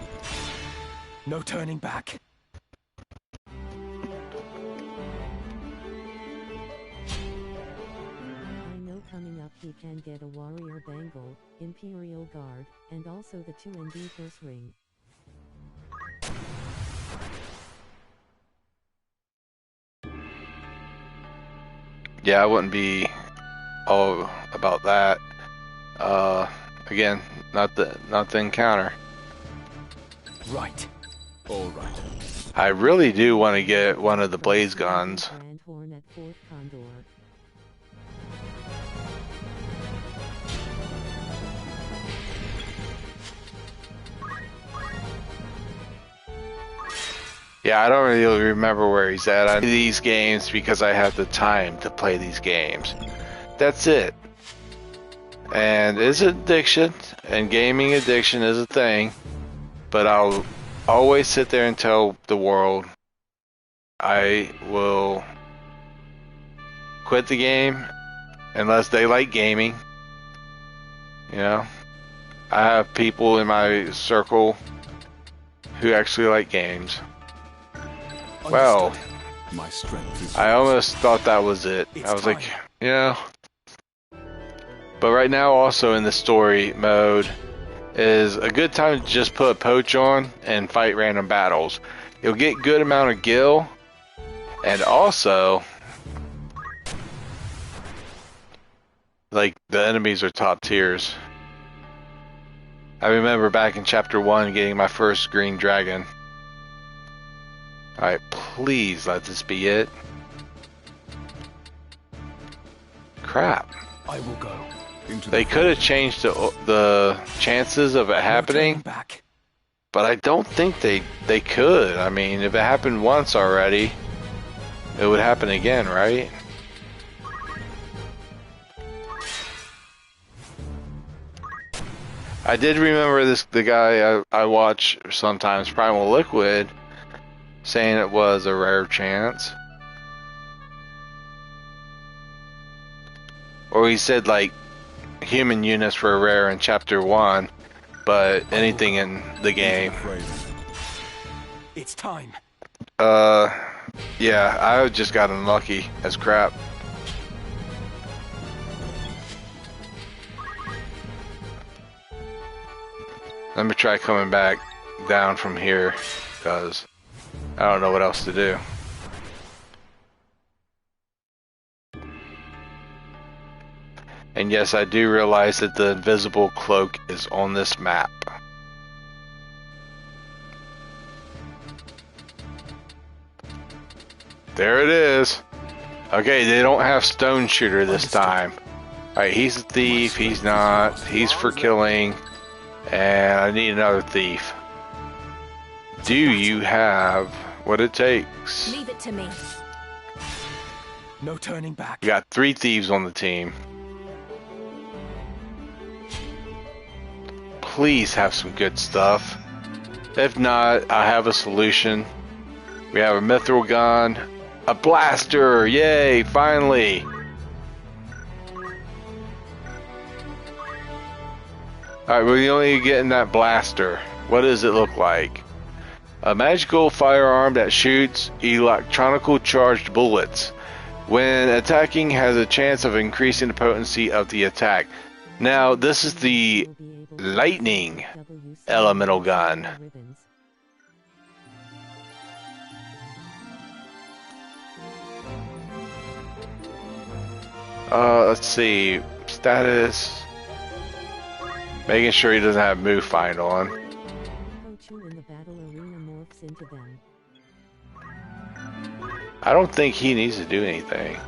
[SPEAKER 2] No turning back.
[SPEAKER 5] I know coming up he can get a warrior bangle, Imperial Guard, and also the 2 first ring.
[SPEAKER 1] Yeah, I wouldn't be all about that. Again, not the encounter.
[SPEAKER 2] Right. All right.
[SPEAKER 1] I really do want to get one of the blaze guns. Yeah, I don't really remember where he's at. I do these games because I have the time to play these games. That's it. And it's an addiction, and gaming addiction is a thing, but I'll always sit there and tell the world I will quit the game unless they like gaming. You know, I have people in my circle who actually like games. Well,
[SPEAKER 7] my strength is
[SPEAKER 1] I almost thought that was it. I was like, you know. But right now, also in the story mode, is a good time to just put a poach on and fight random battles. You'll get good amount of gil, and also, like, the enemies are top tiers. I remember back in chapter 1 getting my first green dragon. Alright, please let this be it. Crap.
[SPEAKER 2] I will go.
[SPEAKER 1] They could have changed the chances of it happening, but I don't think they could. I mean, if it happened once already, it would happen again, right? I did remember the guy I watch sometimes, Primal Liquid, saying it was a rare chance. Or he said, like, human units were rare in chapter 1, but anything in the game.
[SPEAKER 2] It's time.
[SPEAKER 1] Yeah, I just got unlucky as crap. Let me try coming back down from here, because I don't know what else to do. And yes, I do realize that the invisible cloak is on this map. There it is. Okay, they don't have Stone Shooter this time. Alright, he's a thief, he's not. He's for killing. And I need another thief. Do you have what it takes?
[SPEAKER 3] Leave it to me.
[SPEAKER 2] No turning back.
[SPEAKER 1] You got 3 thieves on the team. Please have some good stuff. If not, I have a solution. We have a mithril gun, a blaster, yay, finally. Alright, we're only getting that blaster. What does it look like? A magical firearm that shoots electronically charged bullets. When attacking, has a chance of increasing the potency of the attack. Now, this is the lightning elemental gun. Let's see. Status. Making sure he doesn't have move find on.
[SPEAKER 5] In the battle arena morphs into them.
[SPEAKER 1] I don't think he needs to do anything.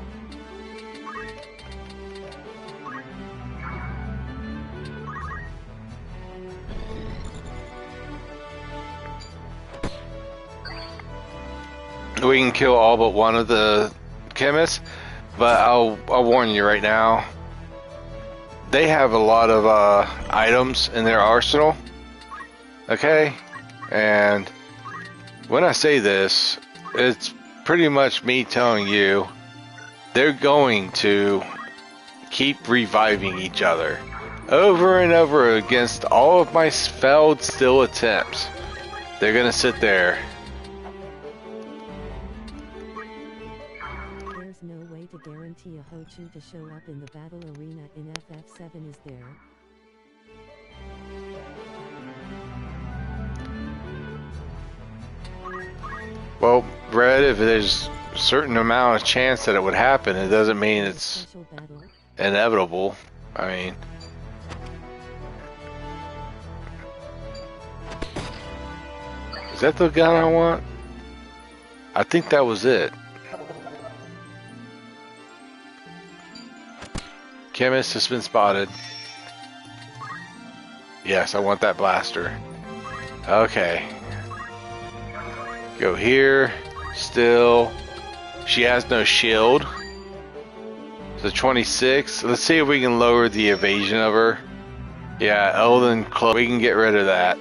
[SPEAKER 1] We can kill all but one of the chemists, but I'll warn you right now. They have a lot of items in their arsenal. Okay? And when I say this, it's pretty much me telling you they're going to keep reviving each other over and over against all of my failed still attempts. They're gonna sit there.
[SPEAKER 5] There's no way to guarantee a Ho-Chu to show up in the battle arena in FF7, is there?
[SPEAKER 1] Well, Red, if there's a certain amount of chance that it would happen, it doesn't mean it's inevitable. I mean, is that the gun I want? I think that was it. Chemist has been spotted. Yes, I want that blaster. Okay. Go here. Still. She has no shield. So 26. Let's see if we can lower the evasion of her. Yeah, Elden Cloak. We can get rid of that.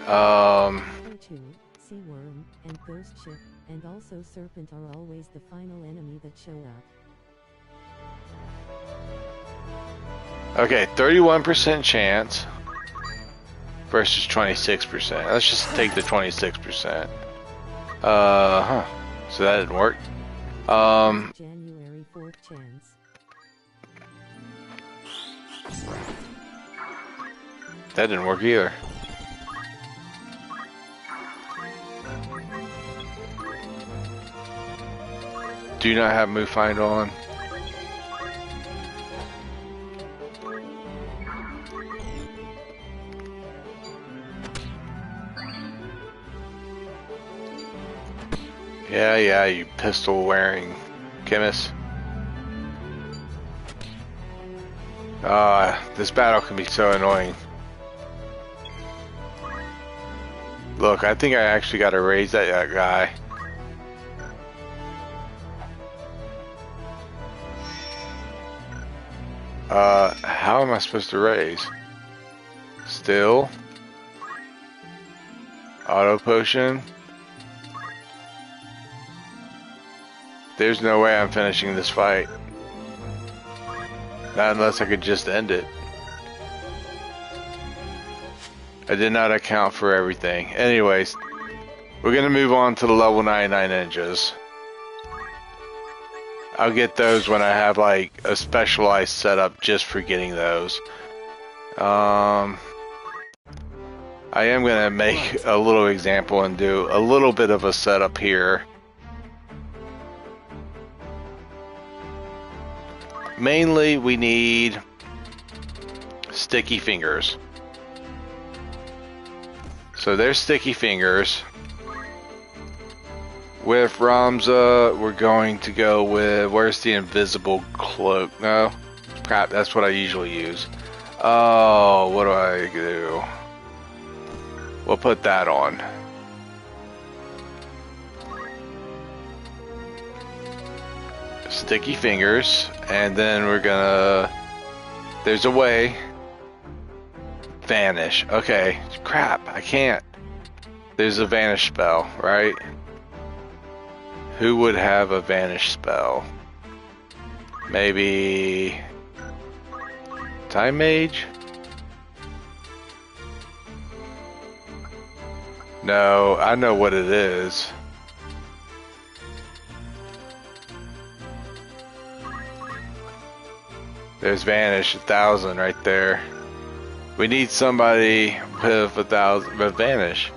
[SPEAKER 5] Ho-Chu, Sea Worm, and Ghost Ship, and also Serpent are always the final enemy that show up.
[SPEAKER 1] Okay, 31% chance versus 26%. Let's just take the 26%. So that didn't work.
[SPEAKER 5] January 4th chance.
[SPEAKER 1] That didn't work either. Do not have move find on. Yeah, you pistol wearing chemist. This battle can be so annoying. Look, I think I actually got to raise that guy. How am I supposed to raise? Still. Auto potion. There's no way I'm finishing this fight. Not unless I could just end it. I did not account for everything. Anyways, we're gonna move on to the level 99 ninjas. I'll get those when I have like a specialized setup just for getting those. I am gonna make a little example and do a little bit of a setup here. Mainly we need sticky fingers. So there's sticky fingers. With Ramza, we're going to go with, where's the invisible cloak? No, crap, that's what I usually use. Oh, what do I do? We'll put that on. Sticky fingers, and then we're gonna, there's a way. Vanish. Okay, crap, I can't. There's a vanish spell, right? Who would have a vanish spell? Maybe Time Mage? No, I know what it is. There's Vanish, 1,000 right there. We need somebody with 1,000, with Vanish.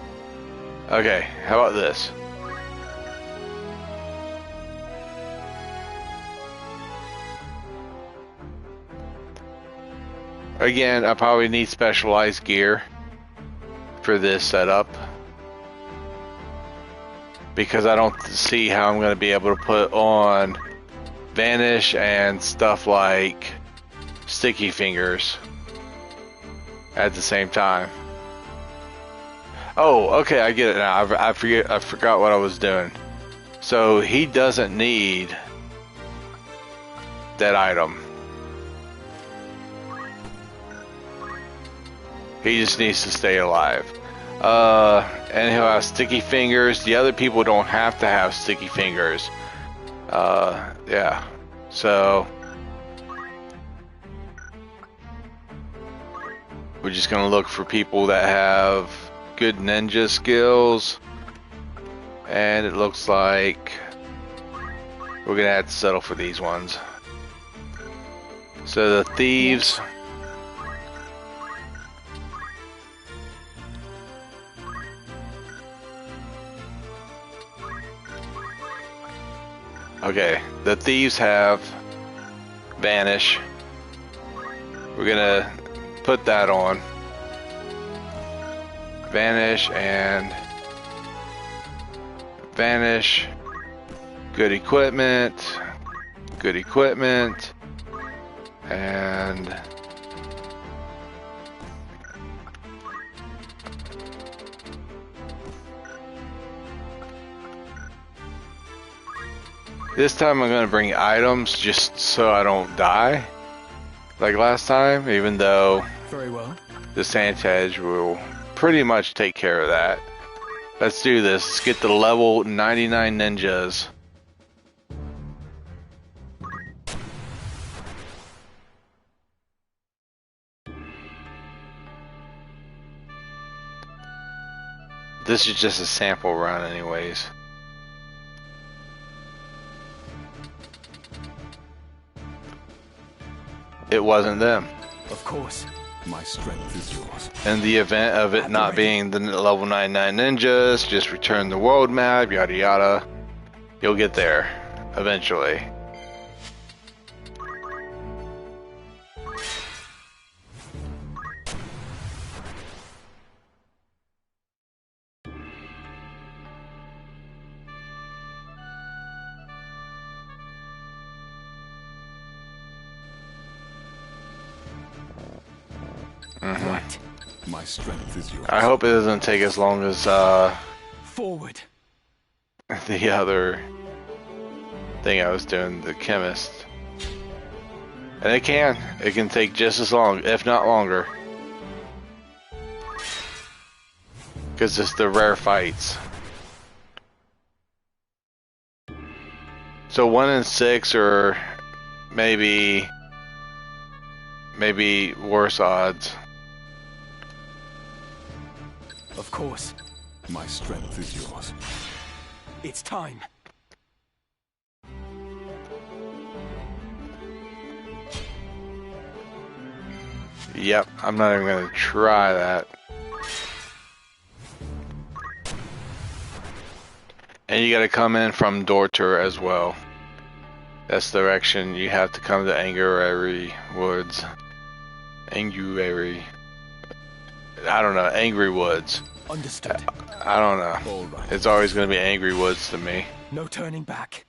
[SPEAKER 1] Okay, how about this? Again, I probably need specialized gear for this setup. because I don't see how I'm going to be able to put on Vanish and stuff like Sticky Fingers at the same time. Oh, okay, I get it now. I forgot what I was doing. So he doesn't need that item. He just needs to stay alive. And he'll have Sticky Fingers. The other people don't have to have Sticky Fingers. Yeah. So we're just gonna look for people that have good ninja skills. And it looks like we're gonna have to settle for these ones. So the thieves. Okay, the thieves have Vanish. We're gonna put that on. Vanish and Vanish. Good equipment. Good equipment. And this time I'm going to bring items just so I don't die like last time, even though
[SPEAKER 2] Very well.
[SPEAKER 1] the Sanchez will pretty much take care of that. Let's do this. Let's get the level 99 ninjas. This is just a sample run anyways. It wasn't them.
[SPEAKER 2] Of course.
[SPEAKER 7] My strength is yours.
[SPEAKER 1] In the event of it not being the level 99 ninjas, just return the world map, yada yada. You'll get there eventually.
[SPEAKER 2] Right.
[SPEAKER 7] My strength is yours.
[SPEAKER 1] I hope it doesn't take as long as
[SPEAKER 2] Forward.
[SPEAKER 1] the other thing I was doing, the chemist. And it can take just as long, if not longer. Because it's the rare fights. So 1 in 6 or maybe worse odds.
[SPEAKER 2] Of course.
[SPEAKER 7] My strength is yours.
[SPEAKER 2] It's time.
[SPEAKER 1] Yep, I'm not even gonna try that. And you gotta come in from Dorter as well. That's the direction you have to come to Angry Woods. Angry. I don't know, Angry Woods.
[SPEAKER 2] Understood.
[SPEAKER 1] I don't know.
[SPEAKER 7] All right.
[SPEAKER 1] It's always gonna be Angry Woods to me.
[SPEAKER 2] No turning back.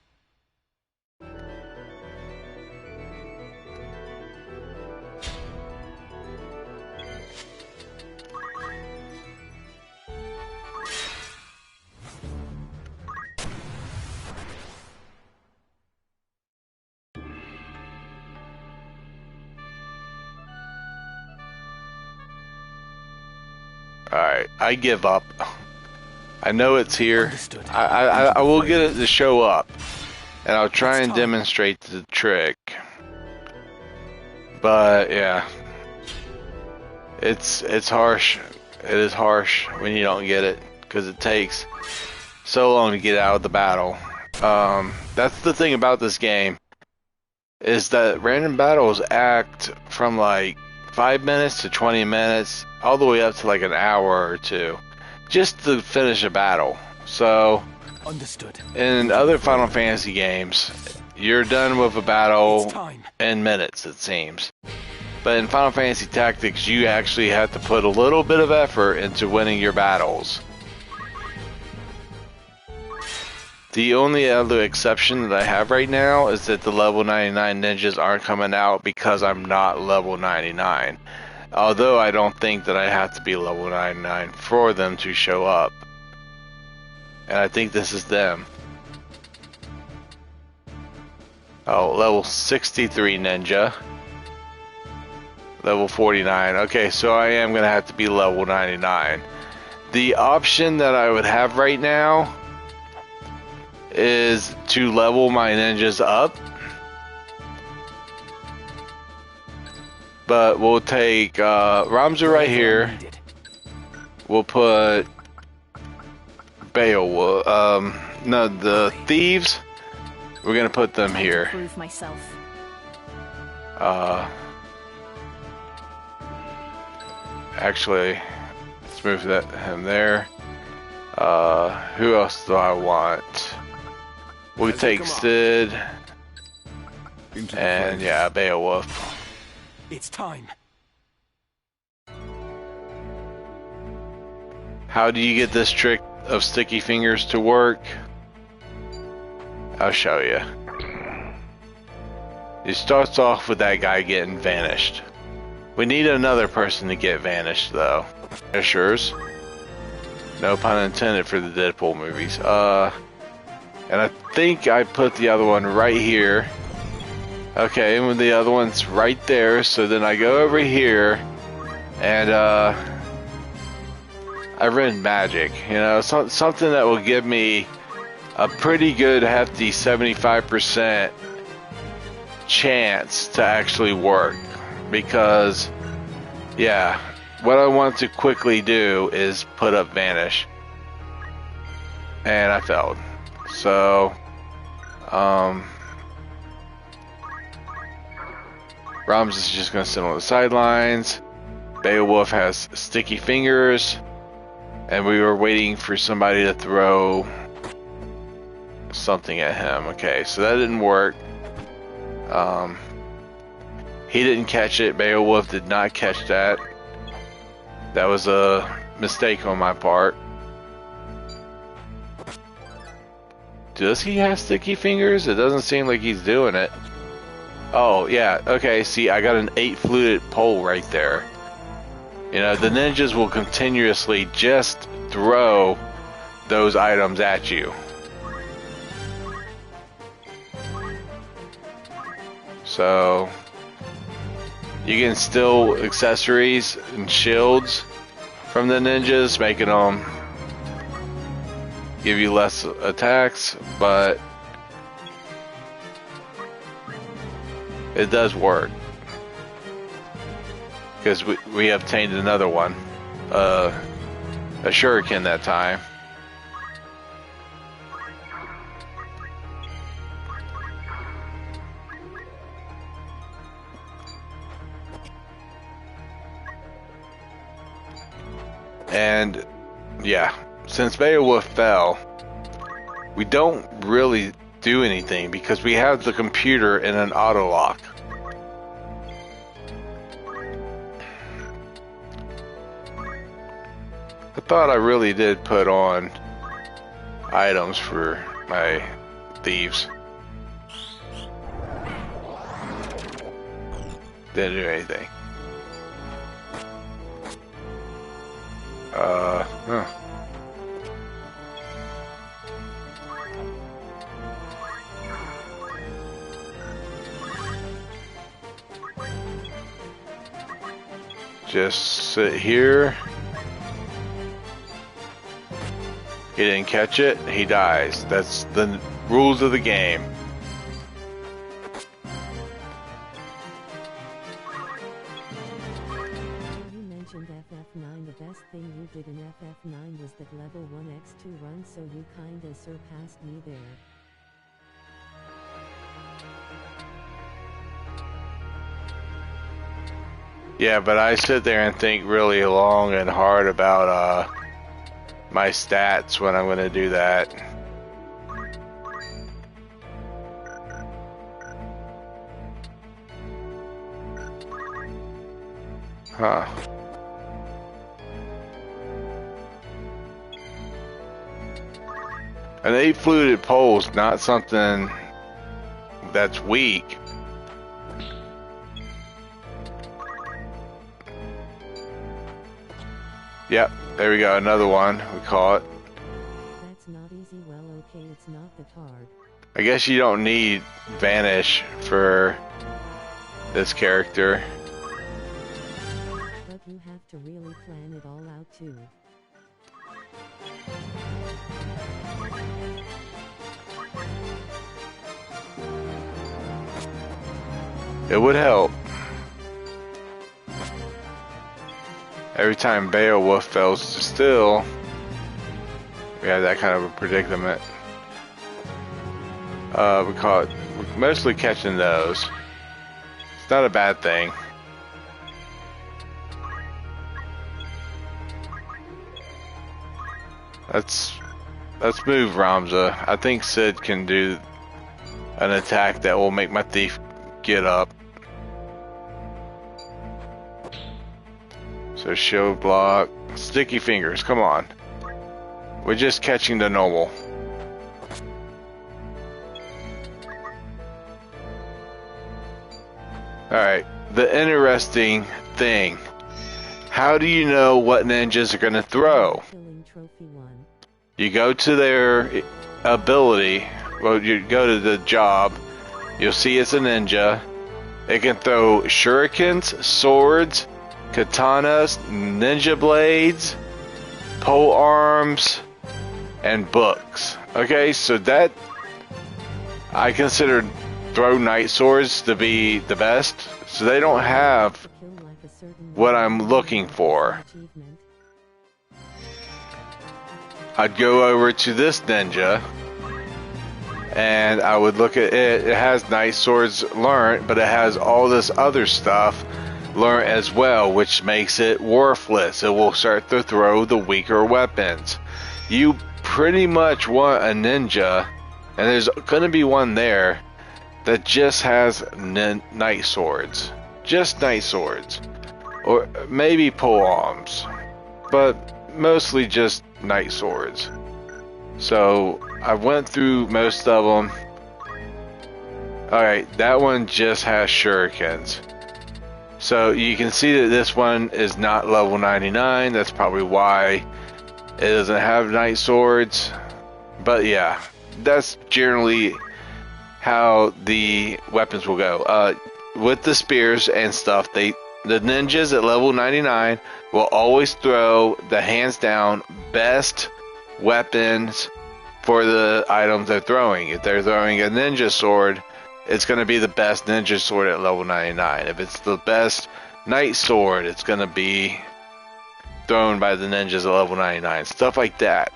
[SPEAKER 1] Alright, I give up. I know it's here.
[SPEAKER 2] Understood.
[SPEAKER 1] I will get it to show up. And I'll try and demonstrate the trick. But yeah. It's harsh. It is harsh when you don't get it. Because it takes so long to get out of the battle. That's the thing about this game. Is that random battles act from like 5 minutes to 20 minutes, all the way up to like an hour or two, just to finish a battle. So,
[SPEAKER 2] understood.
[SPEAKER 1] In other Final Fantasy games, you're done with a battle in minutes, it seems. But in Final Fantasy Tactics, you actually have to put a little bit of effort into winning your battles. The only other exception that I have right now is that the level 99 ninjas aren't coming out because I'm not level 99. Although I don't think that I have to be level 99 for them to show up. And I think this is them. Oh, level 63 ninja. Level 49. Okay, so I am going to have to be level 99. The option that I would have right now is to level my ninjas up. But we'll take Ramza right here. We'll put Beowulf. No, the thieves. We're gonna put them here.
[SPEAKER 11] Prove myself.
[SPEAKER 1] Actually, let's move him there. Who else do I want? We'll take Sid. And yeah, Beowulf.
[SPEAKER 2] It's time.
[SPEAKER 1] How do you get this trick of sticky fingers to work? I'll show you. It starts off with that guy getting vanished. We need another person to get vanished though. Finishers. No pun intended for the Deadpool movies. And I think I put the other one right here. Okay, and the other one's right there. So then I go over here and I run magic. You know, something that will give me a pretty good hefty 75% chance to actually work. Because, yeah, what I want to quickly do is put up Vanish. And I failed. So, Rams is just going to sit on the sidelines. Beowulf has sticky fingers. And we were waiting for somebody to throw something at him. Okay, so that didn't work. He didn't catch it. Beowulf did not catch that. That was a mistake on my part. Does he have sticky fingers? It doesn't seem like he's doing it. Oh, yeah. Okay, see, I got an 8-fluted pole right there. You know, the ninjas will continuously just throw those items at you. So, you can steal accessories and shields from the ninjas, making them give you less attacks, but it does work. Because we obtained another one. A shuriken that time. And yeah, since Beowulf fell, we don't really do anything because we have the computer in an auto lock. I thought I really did put on items for my thieves. Didn't do anything. Huh. Just sit here. He didn't catch it, he dies. That's the rules of the game.
[SPEAKER 5] You mentioned FF9. The best thing you did in FF9 was that level 1x2 run, so you kinda surpassed me there.
[SPEAKER 1] Yeah, but I sit there and think really long and hard about my stats when I'm going to do that. Huh. An 8-fluted pole's not something that's weak. Yep, there we go, another one. We call it.
[SPEAKER 5] That's not easy. Well, okay, it's not that hard.
[SPEAKER 1] I guess you don't need Vanish for this character.
[SPEAKER 5] But you have to really plan it all out too.
[SPEAKER 1] It would help. Every time Beowulf fails to steal, we have that kind of a predicament. We call it mostly catching those. It's not a bad thing. Let's move Ramza. I think Sid can do an attack that will make my thief get up. So shield block, sticky fingers, come on. We're just catching the normal. Alright, the interesting thing. How do you know what ninjas are going to throw? You go to their ability, well, you go to the job, you'll see it's a ninja. It can throw shurikens, swords, katanas, ninja blades, pole arms, and books. Okay, so that I consider throw knight swords to be the best. So they don't have what I'm looking for. I'd go over to this ninja and I would look at it. It has knight swords learned, but it has all this other stuff learn as well, which makes it worthless. It will start to throw the weaker weapons. You pretty much want a ninja, and there's going to be one there that just has knight swords. Just knight swords. Or maybe pole arms. But mostly just knight swords. So I went through most of them. Alright, that one just has shurikens. So you can see that this one is not level 99. That's probably why it doesn't have knight swords. But yeah, that's generally how the weapons will go. With the spears and stuff, the ninjas at level 99 will always throw the hands down best weapons for the items they're throwing. If they're throwing a ninja sword, it's going to be the best ninja sword at level 99. If it's the best knight sword, it's going to be thrown by the ninjas at level 99. Stuff like that.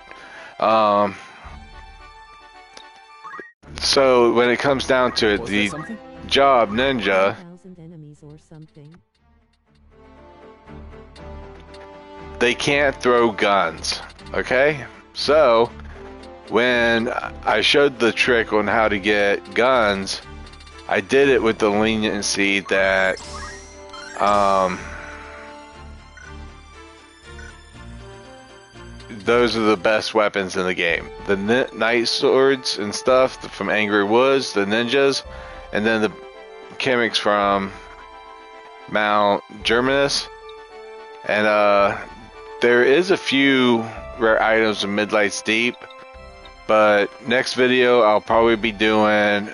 [SPEAKER 1] So when it comes down to it, the job ninja, they can't throw guns. Okay? So when I showed the trick on how to get guns, I did it with the leniency that those are the best weapons in the game. The knight swords and stuff from Angry Woods, the ninjas, and then the chemics from Mount Germanus. And there is a few rare items in Midlight's Deep, but next video I'll probably be doing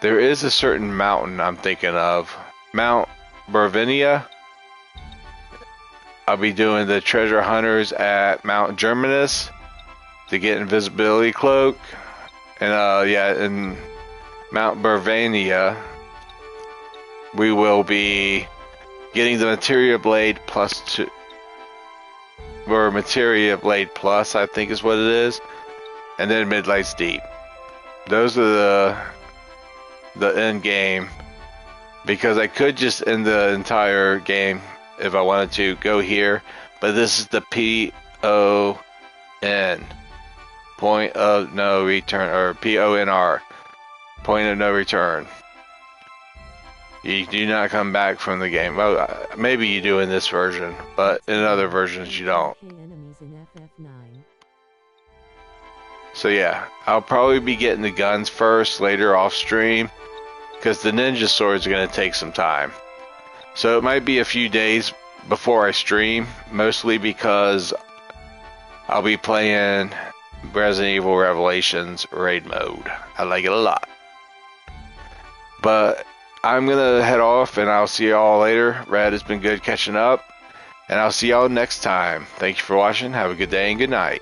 [SPEAKER 1] there is a certain mountain I'm thinking of, Mount Bervinia. I'll be doing the treasure hunters at Mount Germanus to get invisibility cloak, and yeah, in Mount Bervania we will be getting the materia blade plus 2, or materia blade plus, I think is what it is, and then Midlight's Deep. Those are the end game, because I could just end the entire game if I wanted to go here, but this is the PON, point of no return, or PONR, point of no return. You do not come back from the game. Well, maybe you do in this version, but in other versions you don't. So yeah, I'll probably be getting the guns first later off stream, because the ninja swords are going to take some time. So it might be a few days before I stream, mostly because I'll be playing Resident Evil Revelations raid mode. I like it a lot. But I'm going to head off, and I'll see y'all later. Red, has been good catching up, and I'll see y'all next time. Thank you for watching. Have a good day and good night.